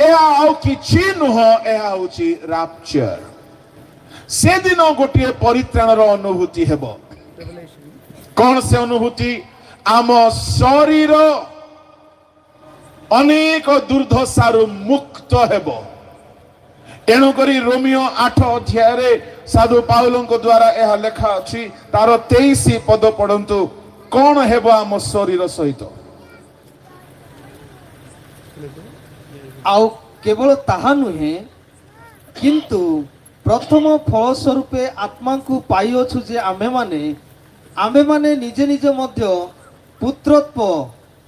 एहा आउ किछि नुह एहा होछि राप्चर। से दिन गोटिए परित्राणर अनुभूति हेबो। कौन से अनुभूति? आम शरीर अनेक दुर्दशारु मुक्त हेबो। एणुकरी रोमियो 8 अध्याय साधु पाउलंको द्वारा यह लेखा अछि तार 23 पद पढ़ंतु। कौन हेबो आम शरीर सहित? आउ केवल ताहा नुहे किंतु प्रथम फल स्वरूपे आत्मा को पाइअछु जे आमे माने निजे निजे मध्य पुत्रत्व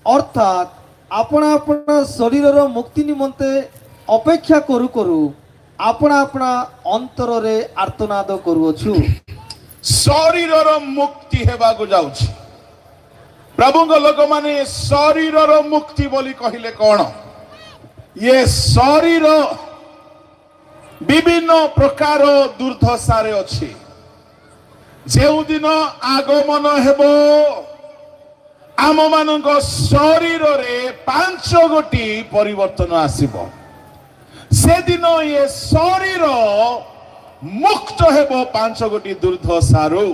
अर्थात अपना अपना शरीर रो मुक्ति निमंते अपेक्षा करू करू अपना अपना अंतर रे आर्तनाद करूअछु। शरीर रो मुक्ति हेबा को जाउछि। प्रभु को लोक माने शरीर रो मुक्ति बोली कहिले कोन? ये शरीर विभिन्न प्रकार दुर्दशारे अछि। जेउ दिन आगमन हेबो आम मानक शरीर रे 5 गोटी परिवर्तन आसीबो। से दिन ये शरीर मुक्त हेबो 5 गोटी दुर्दशारु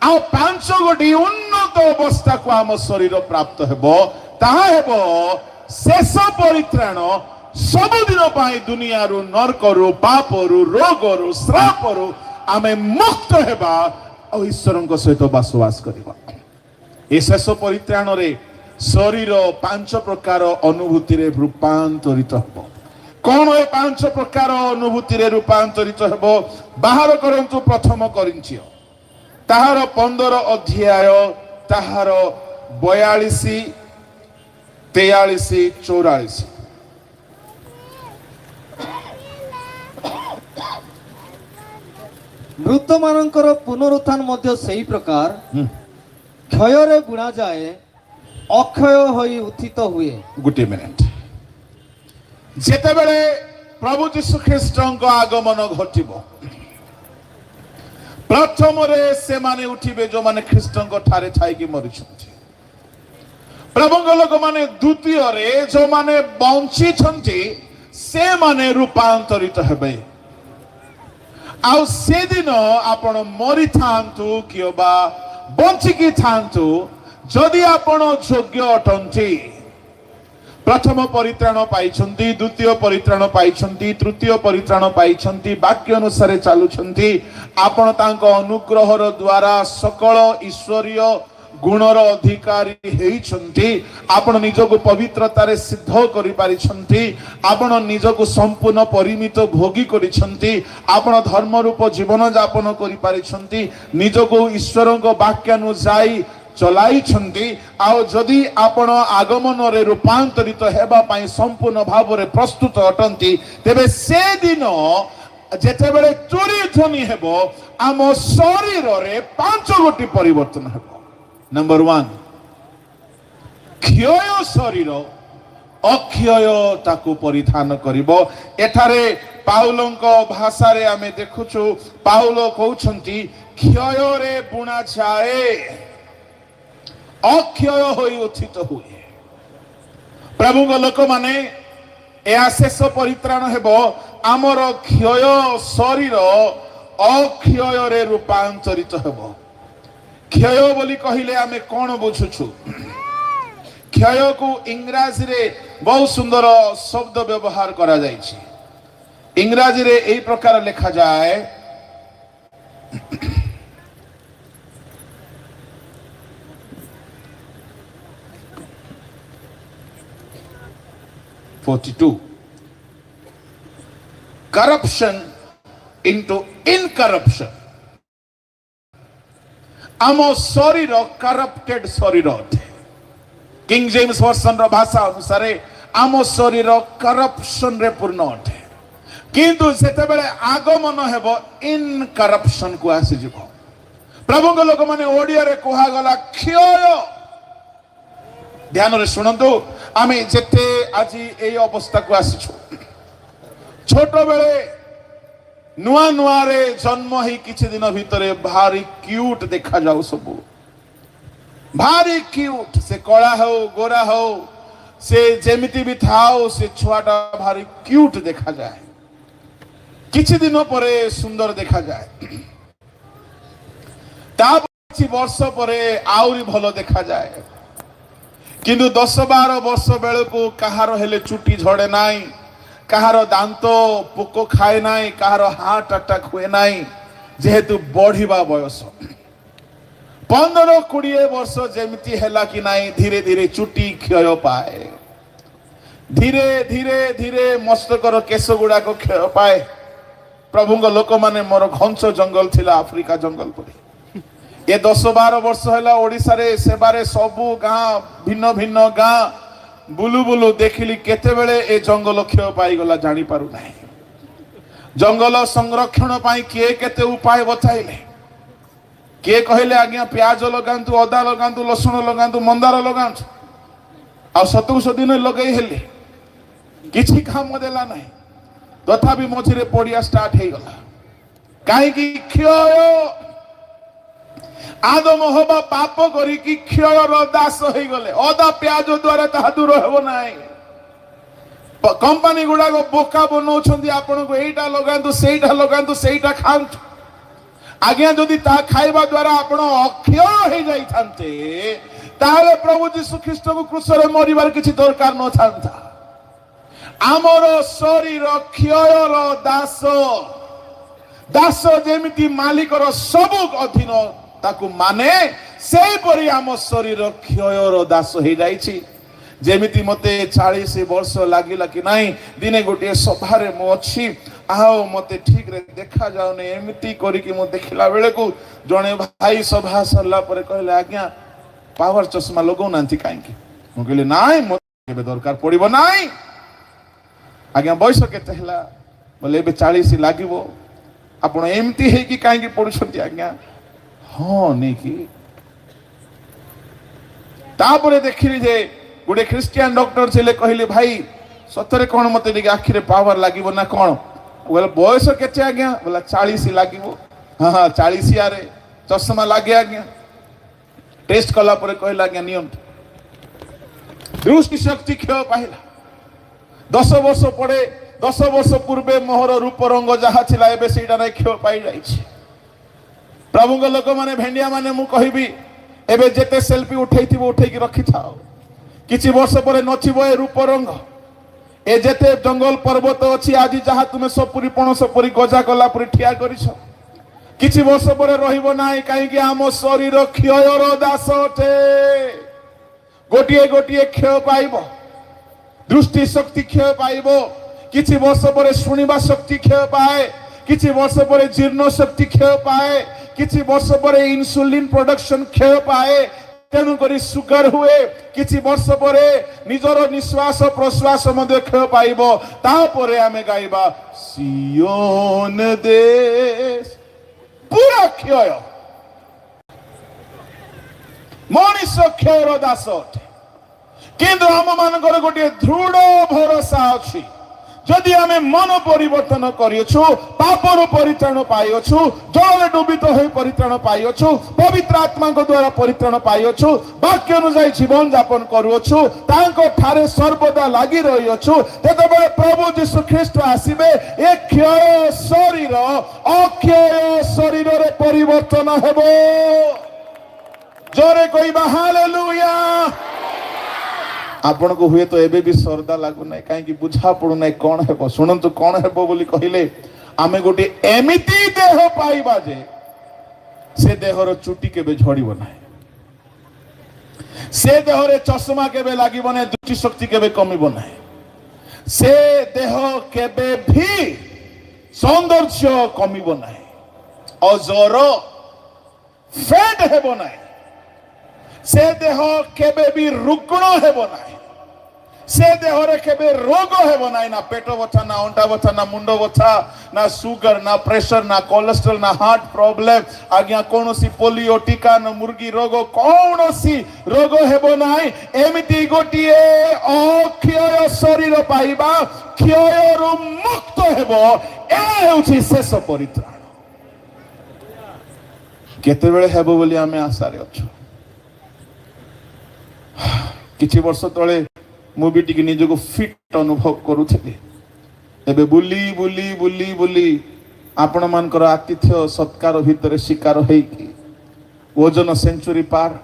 आ 5 गोटी उन्नत अवस्था को आम शरीर प्राप्त हेबो। ताहा हेबो शेष परित्राण सब दिन पाई दुनिया रु नरकरु पापरु रोगरु श्रापरु आमे मुक्त हेबा और ईश्वर सहित बसवास करबा। ए शेष परित्राण रे शरीर 5 प्रकार अनुभूति रे रूपांतरित हेबो। कौन ए 5 प्रकार अनुभूति रे रूपांतरित हेबो? बाहर करंतु प्रथम करिन्थियो ताहार 15 अध्याय ताहार 42 43 44। मृत मानकर पुनरुत्थान मध्य सही प्रकार क्षय रे बुणा जाए अक्षय होई उत्थित हुए। गोटे मिनिट जेते बेले प्रभु यीशु ख्रीष्टଙ୍କ आगमन घटिबो प्रथम रे से माने उठिबे जो माने ख्रीष्टଙ୍କ ठारे थाई कि मरिछन्ति। प्रभुଙ୍କ लोक माने द्वितीय रे जो माने बंची छन्ति से माने रूपांतरित हेबे। आउ से दिन आपण मरी थांतु किबा बंचिकी थांतु जदि आपण योग्य अटंती प्रथम परित्राण पाइछन्ति द्वितीय परित्राण पाइछन्ति तृतीय परित्राण पाइछन्ति वाक्य अनुसार चालुछन्ति आपण तांको अनुग्रहर द्वारा सकल ईश्वरीय गुणर अधिकारी हेइछन्ति। आपण निजको पवित्रतारे सिद्ध करि पारिछन्ति। आपण निजको संपूर्ण परिमित भोगी करिछन्ति। आपण धर्म रूप जीवन यापन करि पारिछन्ति। निजको ईश्वरको वाक्यानुसारी चलाई छन्ति। आउ जदि आपण आगमन रे रूपांतरित हेबा पई संपूर्ण भाव रे प्रस्तुत अटंती तेबे से दिन जेते बेले चोरी ध्वनि हेबो आम शरीर रे 5 गोटी परिवर्तन हेबो। नंबर 1 क्षय शरीर अक्षय ताकू परिधान करिबो। एठारे पाउलंको भाषा रे आमे देखुछु पाउल कहउछन्ति क्षय रे बुणा जाए अक्षय होई उत्थित हुए। प्रभु को लोक माने ए शेष परित्राण हेबो आमर क्षय शरीर अक्षय रे रूपांतरित हेबो। क्षय बोली कहिले आमे कोन बुझुछु? क्षय को इंग्राजी रे बहुत सुंदर शब्द व्यवहार करा जाइछि। इंग्राजी रे एई प्रकार लिखा जाए 42 corruption into incorruption। आम शरीर करप्टेड शरीर अटे। किंग जेम्स वर्सन रो भाषा अनुसार आम शरीर करप्शन रे पूर्ण अटे, किंतु सेतेबेले आगमन हेबो इनकरप्शन को आसी जिवो। प्रभु को लोक माने ओडिया रे कोहा गला क्षय। ध्यान रे सुनंतु, आमे जेते आजी एई अवस्था को आसीछु, छोट बेले नुआ नुआ रे जन्म ही किछि दिन भितरे भारी क्यूट देखा जाऊ, सबु भारी क्यूट। से कला हो गोरा हो से जेमिति भी थाओ, से छुआटा भारी क्यूट देखा जाए, किछि दिन परे सुंदर देखा जाए, ता किछि वर्ष परे आउरी भलो देखा जाए। किंतु 10-12 वर्ष बेलू कहार हेले चुटी झड़े नाई, कहार दांत पोक खाए नाई, कहार हार्ट अटैक हुए नाई, जेहेतु बढ़िबा बयस 15-20 वर्ष जेमिति हेला कि नाई, धीरे धीरे चुटी क्षय पाए, धीरे धीरे धीरे मस्तकर केश गुड़ा को क्षय पाए। प्रभु लोक माने मोर घंच जंगल थिला, आफ्रिका जंगल परी ये 10-12 वर्ष है ओडिशा रे सेबारे सबु गाँ भिन्न भिन्न गाँ बुलु बुलु देखिली केते बेले ए जंगल क्षय पाई गला जानी पारु नाही। जंगल संरक्षण पाई किए केते उपाय बताइले, किए कहले आज्ञा प्याज लगांतु, अदा लगांतु, लसुन लगांतु, मंदार लगांतु, आ 27 दिन लगई हेले किछि काम देला नाही। तथापि मझिरे पड़िया स्टार्ट हे गला, काहे कि क्षय आदम हवा पाप करी कि क्षयर दास हो गले। अदा प्याज द्वारा ताहा दूर हेबो नाही। कंपनी गुडा को बोका बनाउछंती, आपन को एटा लगांतु, सेटा लगांतु, सेटा खांतु। आज्ञा जदि ता खाइबा द्वारा आपण अक्षय हो जाई थांते, ताहले प्रभु यीशु ख्रीष्ट को क्रूस रे मरिबार किछि दरकार न थांता। आमर शरीर क्षयर दास, दास जेमिति मालिकर सबु अधीन ताकू माने, से परि आम शरीर क्षयर दास हो जाइछि। जेमिति मते 40 वर्ष लागिला कि नाही, दिने गोटे सभारे मो अछि, आओ मते ठीक रे देखा जाउने, एमिति करी कि मो देखिला बेले को जणे भाई सभा सरला परे कहले आज्ञा पावर चश्मा लगौ नांती काहेकि। मो कहले नाही, मते दरकार पड़िबो नाही। आज्ञा बयस केते हला? बोले एबे 40 लागिबो। आपण एमिति हे कि काहेकि पडुछंती आज्ञा? हाँ नहीं कि तापरे देखिली जे गोटे ख्रिस्टियन डॉक्टर छिले, कहले भाई सतरे कोन मते टिके आखिरे पावर लागिबो ना कोन? बोले बयस केते आज्ञा? बोला 40 लागिबो। हां हां 40 यारे चश्मा लागे आज्ञा। टेस्ट कला परे कहला आज्ञा नियम दृष्टि शक्ति क्षय पाइला। 10 वर्ष पड़े 10 वर्ष पूर्वे मोहर रूप रंग जहा छिला एबे सेटा नै क्षय पाइ जाइछि। प्रभु को लोक माने भेंडिया माने मु कहिबी एबे जेते सेल्फी उठैथिबो उठैकी रखि थाओ, किछि वर्ष परे नचिबो ए रूप रंग। ए जेते जंगल पर्वत अछि आजि जहा तुमे सपुरी पणस परी गजा कला परी ठिया करिछ, किछि वर्ष परे रहिबो नाही, काहे कि आम शरीर क्षयर दास अटे। गोटिए गोटिए क्षय पाइबो, दृष्टि शक्ति क्षय पाइबो, किछि वर्ष परे सुनिबा शक्ति क्षय पाए, किछि वर्ष परे जीर्ण शक्ति क्षय पाए, किछि वर्ष परे इंसुलिन प्रोडक्शन क्षय पाए, तेणु करी सुगर हुए, किछि वर्ष परे निजर निश्वास प्रश्वास मध्य क्षय पाइबो। तापरे आमे गाइबा सियोन देश पूरा क्षय। मनीष क्षयर दास अटे, किंतु आम मानकर गोटे दृढ़ भरोसा अछि। जदि आमे मन परिवर्तन करियछु, पापर परित्राण पाइयछु, जल डुबित होई परित्राण पाइयछु, पवित्र आत्मा को द्वारा परित्राण पाइयछु, वाक्य अनुसार जीवन यापन करूछु, तांको ठारे सर्वदा लागि रहियछु, तेतबेले प्रभु यीशु ख्रीष्ट आसीबे, ए क्षय शरीर अक्षय शरीर रे परिवर्तन हेबो। जोरे कहबा हालेलुया। आपण को हुए तो एबे भी सरदा लागु नै काहे कि बुझा पडु नै कोन हेबो सुनंतु कोन हेबो बोली कहिले आमे गोटे एमिति देह पाइबा जे से देहर चुटी केबे झड़िबो नै से देहरे चश्मा केबे लागिबो नै दृष्टि शक्ति केबे कमिबो नै से देह केबे भी सौंदर्य कमिबो नै अजर फेड हेबो नै से देह केबे भी रुग्ण हेबो नै से देहरे केबे रोग हेबो नै ना पेट बथा ना अंटा बथा ना मुंड बथा ना सुगर ना प्रेशर ना कोलेस्ट्रॉल ना हार्ट प्रॉब्लम आज्ञा कोनोसी पोलियो टीका ना मुर्गी रोग कोनोसी रोग हेबो नै एमिति गोटिए अक्षय शरीर पाइबा क्षयरु मुक्त हेबो ए हेउछि शेष परित्राण केते बेले हेबो बोली आमे आशा रे अछु किछि वर्ष तळे मु भी टिके निजको फिट अनुभव करूथली एबे बुली बुली बुली बुली आपण मानकर आतिथ्य सत्कार भितर शिकार हेई कि ओजन सेंचुरी पार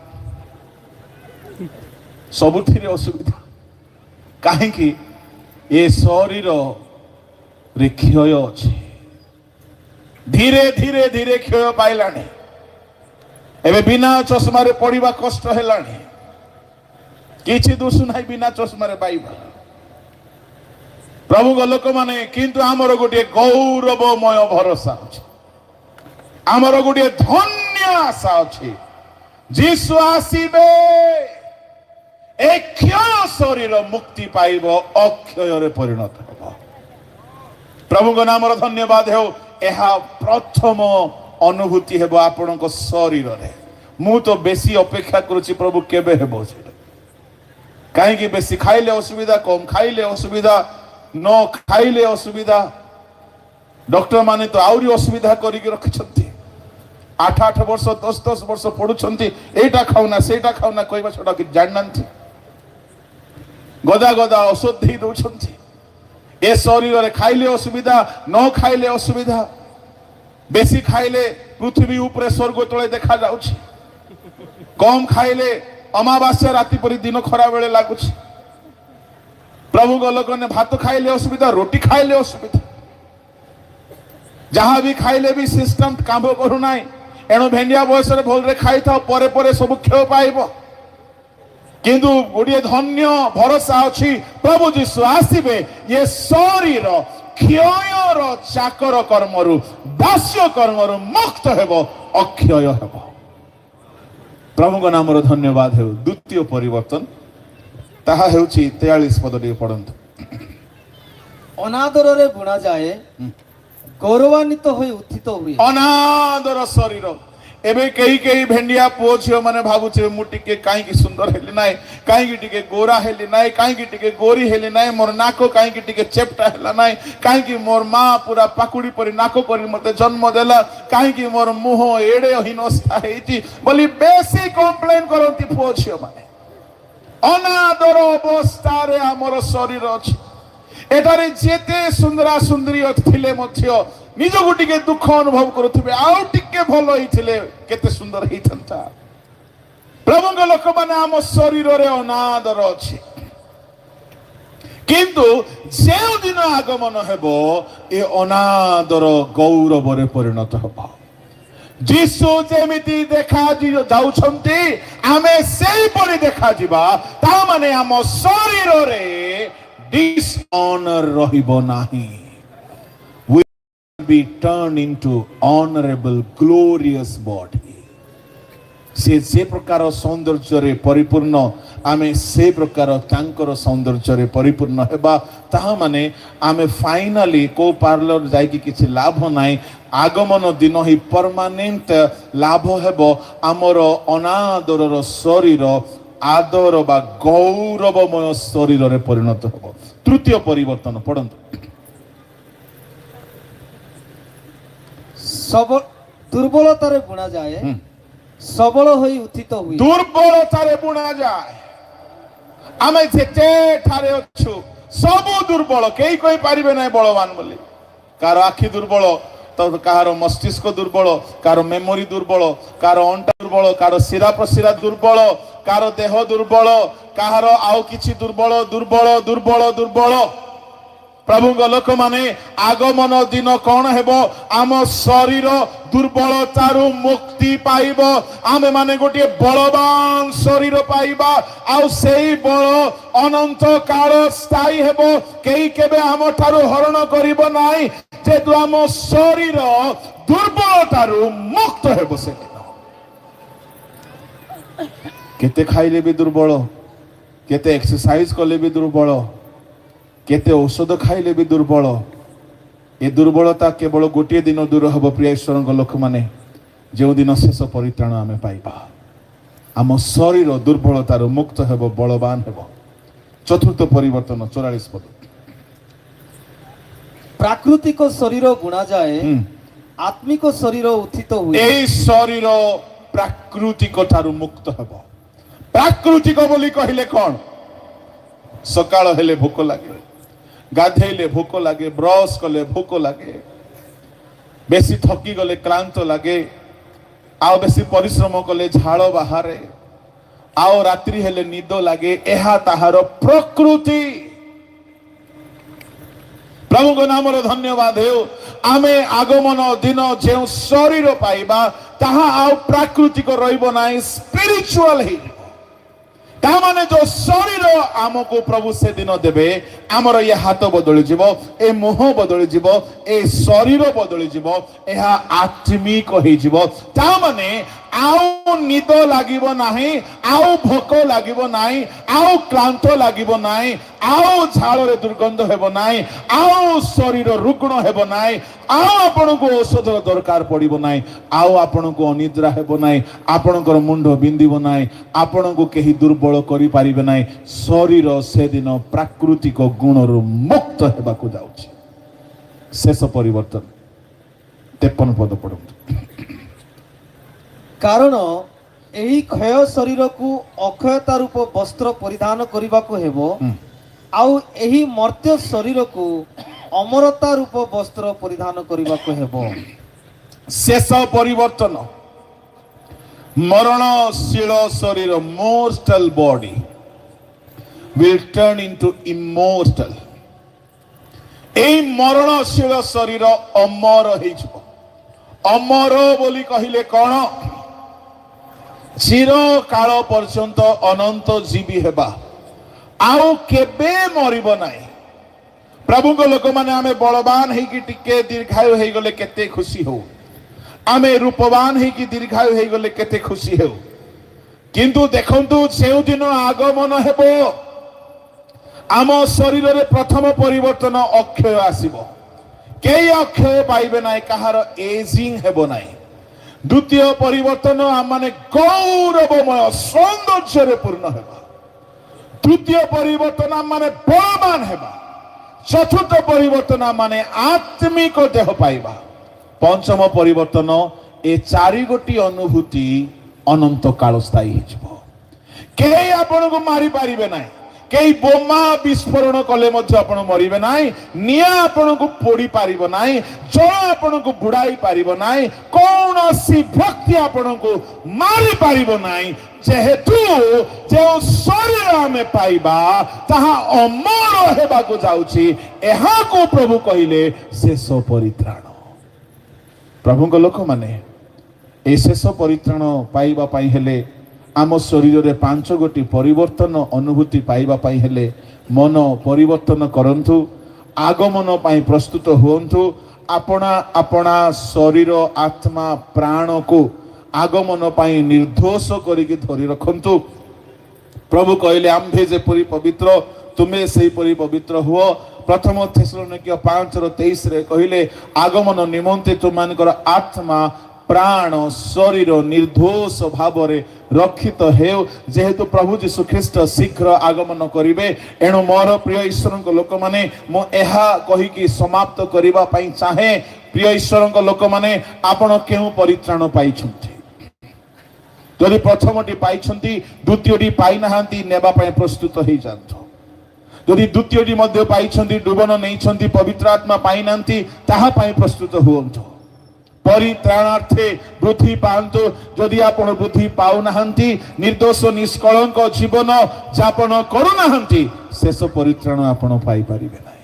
सबुथिरे असुविधा काहे कि ए शरीर रे क्षय अछि धीरे धीरे धीरे क्षय पाइलानी एबे बिना चश्मा रे पड़िबा कष्ट हेलानी किछि दोष नाही बिना चश्मा रे पाइबा प्रभु को लोक माने किंतु आमर गोटे गौरवमय भरोसा अछि आमर गोटे धन्य आशा अछि जीशु आसीबे एक क्षय शरीर मुक्ति पाइबो अक्षय रे परिणत हेबो प्रभु को नाम रो धन्यवाद हो एहा प्रथम अनुभूति हेबो आपन को शरीर रे मु तो बेसी अपेक्षा करूची प्रभु केबे हेबो से काहे कि बेसी खाइले असुविधा कम खाइले असुविधा न खाइले असुविधा डॉक्टर माने तो आउरी असुविधा करी के रखछंती 8 वर्ष 10 वर्ष पढुछंती एटा खाउना सेटा खाउना कहबा छडा कि जाननांती गदा गदा औषध दे दउछंती ए शरीर रे खाइले असुविधा न खाइले असुविधा बेसी खाइले पृथ्वी ऊपर स्वर्ग तळे देखा जाउछि कम खाइले अमावास्या राति परी दिन खरा बेले लागुछि प्रभु को लोक ने भात खाइले असुविधा रोटी खाइले असुविधा जहां भी खाइले भी सिस्टम काम करू नाही एणो भेंडिया बयस रे भल रे खाइ था परे परे सब क्षय पाइबो किंतु गोटे धन्य भरोसा अछि प्रभु जीशु आसीबे ये शरीर क्षयर चाकर कर्मरु दास्य कर्मरु मुक्त हेबो अक्षय हेबो प्रभु को नाम धन्यवाद हो द्वितीय परिवर्तन ताहा हेउछि 43 पद टिके पढंतु अनादर रे बुणा जाए गौरवान्वित होई उत्थित हुए अनादर शरीर एबे कई कई भेंडिया पुओ झियो माने भाबुछे मु टिके काई की सुंदर हेली नाय काई की टिके गोरा हेली नाय काई की टिके गोरी हेली नाय मोर नाको काई की टिके चेपटा हेला नाय काई की मोर मां पूरा पाकुड़ी परी नाको करी मते जन्म देला काई की मोर मुह एडे हिनस्था हेती बोली बेसी कंप्लेन करंती पुओ झियो माने अनादर अवस्था रे हमर शरीर अछि एटारे जेते सुंदरा सुंदरी थिले मध्य निज को टिके दुख अनुभव करुथिबे आउ टिके भलो हिथिले केते सुंदर हिथंता प्रभु को लोक माने हम शरीर रे अनादर अछि किंतु जे दिन आगमन हेबो ए अनादर गौरव रे परिणत हेबो जीसु जेमिति देखा जाउछंती आमे सेही परि देखा जिबा ता माने हम शरीर रे डिसऑनर रहिबो नाही be turned into honorable glorious body से प्रकार सौंदर्य रे परिपूर्ण आमे से प्रकार तांकर सौंदर्य रे परिपूर्ण हेबा ता माने आमे फाइनली को पार्लर जाय कि किछि लाभ नाही आगमन दिन ही परमानेंट लाभ हेबो हमर अनादरर शरीर आदर बा गौरवमय शरीर रे परिणत हेबो तृतीय परिवर्तन पढन्तु सब दुर्बलतारे बुणा जाए सबल होई उत्थित हुई दुर्बलतारे बुणा जाए आमे जेते ठारे अछु सब दुर्बल केई कोई पारिबे नै बलवान बोली कार आखि दुर्बल तो कार मस्तिष्क दुर्बल कार मेमोरी दुर्बल कार अंटा दुर्बल कार शिरा प्रशिरा दुर्बल कार देह दुर्बल कहार आउ किछि दुर्बल दुर्बल दुर्बल दुर्बल प्रभु लोक माने आगमन दिन कौन हेबो आम शरीर दुर्बलतारू मुक्ति पाइब आमे माने गोटे बलवान शरीर पाइबा आउ सेई बल अनंत काल स्थायी हेबो केई केबे आम ठारू हरण करिबो नाही जेतु आम शरीर दुर्बलतारू मुक्त हेबो से केते खाइले भी दुर्बल केते एक्सरसाइज कले भी दुर्बल केते औषध खाइले भी दुर्बल ए दुर्बलता केवल गोटे दिन दूर हम प्रिय ईश्वर लोक माने जो दिन शेष परित्राण आम पाइबा आम शरीर दुर्बलतार मुक्त हेब बलवान हेब चतुर्थ परिवर्तन 44 पद प्राकृतिक शरीर गुणा जाए आत्मिक शरीर उत्थित हुए ए शरीर प्राकृतिक ठारू मुक्त हेब प्राकृतिक बोली कहिले कौन सकाळ हेले भोक लागे गाधेले भोक लागे ब्रश कले भोक लागे बेसी थकी गले क्लांत लागे आओ बेसी परिश्रम कले झाड़ बाहरे आओ रात्रि हेले निद लागे एहा ताहार प्रकृति प्रभु को नाम धन्यवाद हो आमे आगमन दिन जो शरीर पाइबा ताहा आओ प्राकृतिक रहिबो नाही स्पिरिचुअल ही तामाने जो शरीर आमको प्रभु से दिन देबे आमर ये हाथ बदली जीव ए मुह बदली जीव ए शरीर बदली जीव एहा आत्मिक होई जीव तामाने आउ निद लागिबो नाही आउ भोक लागिबो नाही आउ क्लांत लागिबो नाही आउ झाड़े दुर्गंध हेबो नाही आउ शरीर रुग्ण हेबो नाही आउ आपनको औषध दरकार पड़िबो नाही आउ आपनको अनिद्रा हेबो नाही आपनकर मुंड बिंदिबो नाही आपनको केही दुर्बल करि पारिबे नाही शरीर से दिन प्राकृतिक गुणरु मुक्त हेबाकू जाउछि शेष परिवर्तन 53 पद पढନ୍ତୁ कारण एही क्षय शरीर को अक्षयता रूप वस्त्र परिधान करने को हेबो आउ एही मर्त्य शरीर को अमरता रूप वस्त्र परिधान करने को हेबो शेष परिवर्तन मरणशील शरीर mortar body will turn into immortal एई मरणशील शरीर अमर हेइजो अमर बोली कहिले कोन चिर काल पर्यंत अनंत जीवी हेबा आउ केबे मरिबो नाही प्रभु को लोक माने आमे बलवान हे कि टिके दीर्घायु हे गले केते खुशी हो आमे रूपवान हे कि दीर्घायु हे गले केते खुशी हो किंतु देखंतु सेउ दिन आगमन हेबो आम शरीर रे प्रथम परिवर्तन अक्षय आसीबो केई अक्षय पाइबे नाही कहार एजिंग हेबो नाही द्वितीय परिवर्तन आम माने गौरवमय सौंदर्य रे पूर्ण हेबा तृतीय परिवर्तन आम माने बलवान हेबा चतुर्थ परिवर्तन आम माने आत्मिक देह पाइबा पंचम परिवर्तन ए चारि गोटी अनुभूति अनंत काल स्थायी हेजिबो केही आपनको मारि पारिबे नाही केही बोमा विस्फोरण कले मध्य आपण मरिबे नाही निया आपनको पोड़ी पारिबो नाही जल आपनको बुड़ाई पारिबो नाही कौनसी भक्ति आपनको मारि पारिबो नाही जेहेतु जो शरीर आमे पाइबा ताहा अमर हेबाको जाउछि एहा को प्रभु कहिले शेष परित्राण प्रभु को लोक माने ए शेष परित्राण पाइबा पाई हेले आम शरीर रे 5 गोटी परिवर्तन अनुभूति पाइबा पाई हेले मन परिवर्तन करंतु आगमन पाई प्रस्तुत हुंतु अपना अपना शरीर आत्मा प्राण को आगमन पाई निर्दोष करिके धरि रखंतु प्रभु कहले आम्भे जे परि पवित्र तुमे सेही परि पवित्र हुओ प्रथम थेसलोनिके 5:23 रे कहले आगमन निमंते तुमानकर आत्मा प्राण शरीर निर्दोष भाव रक्षित हेउ जेहेतु प्रभु जीशु ख्रीष्ट शीघ्र आगमन करिवे एणु मोर प्रिय ईश्वर लोक माने मो एहा कहि कि समाप्त करिबा पई चाहे प्रिय ईश्वर लोक माने आपण केउ परित्राण पाइछन्ति जदि प्रथमटी पाइछन्ति द्वितीयटी पाइ नाहंती नेबा पई प्रस्तुत हेइ जांतो जदि द्वितीयटी मध्ये पाइछन्ति डुबन नैछन्ति पवित्र आत्मा पाइ नांती ताहा पई प्रस्तुत हुअंतो परित्राणार्थे वृद्धि पातु जदि आपण वृद्धि पाउनाहांती निर्दोष निष्कलंक जीवन यापन करूनाहांती शेष परित्राण आपण पाई परिबे नाही।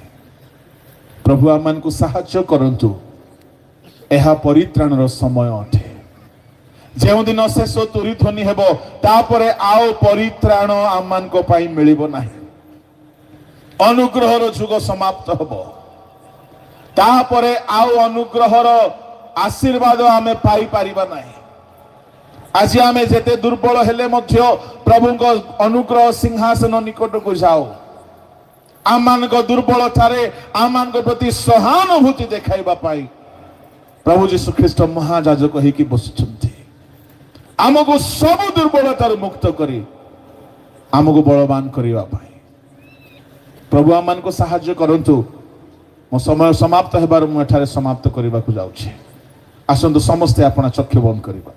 प्रभु आमन को सहाय्य करंतु एहा परित्राणर समय अटे। जेउ दिन शेष तुरी ध्वनि हेबो तापरे आओ परित्राण आमन को पाई मिलिबो नाही। अनुग्रहर जुग समाप्त हबो तापरे आओ अनुग्रहर आशीर्वाद आमे पाई पारिबा नाही। आज आमे जेते दुर्बल हेले मध्य प्रभु को अनुग्रह सिंहासन निकट को जाओ। आमान को दुर्बलतारे आमान को प्रति सहानुभूति देखाइबा पाई प्रभु यीशु ख्रीष्ट महायाजक होइकी बसुछंती। आमको सब दुर्बलतार मुक्त करी आमको बलवान करिबा पाई प्रभु आमान को सहाय्य करंतु। मो समय समाप्त हेबार मु एठारे समाप्त करबा को जाउछि। आसंतु समस्ते अपना चक्षु बंद करिबा।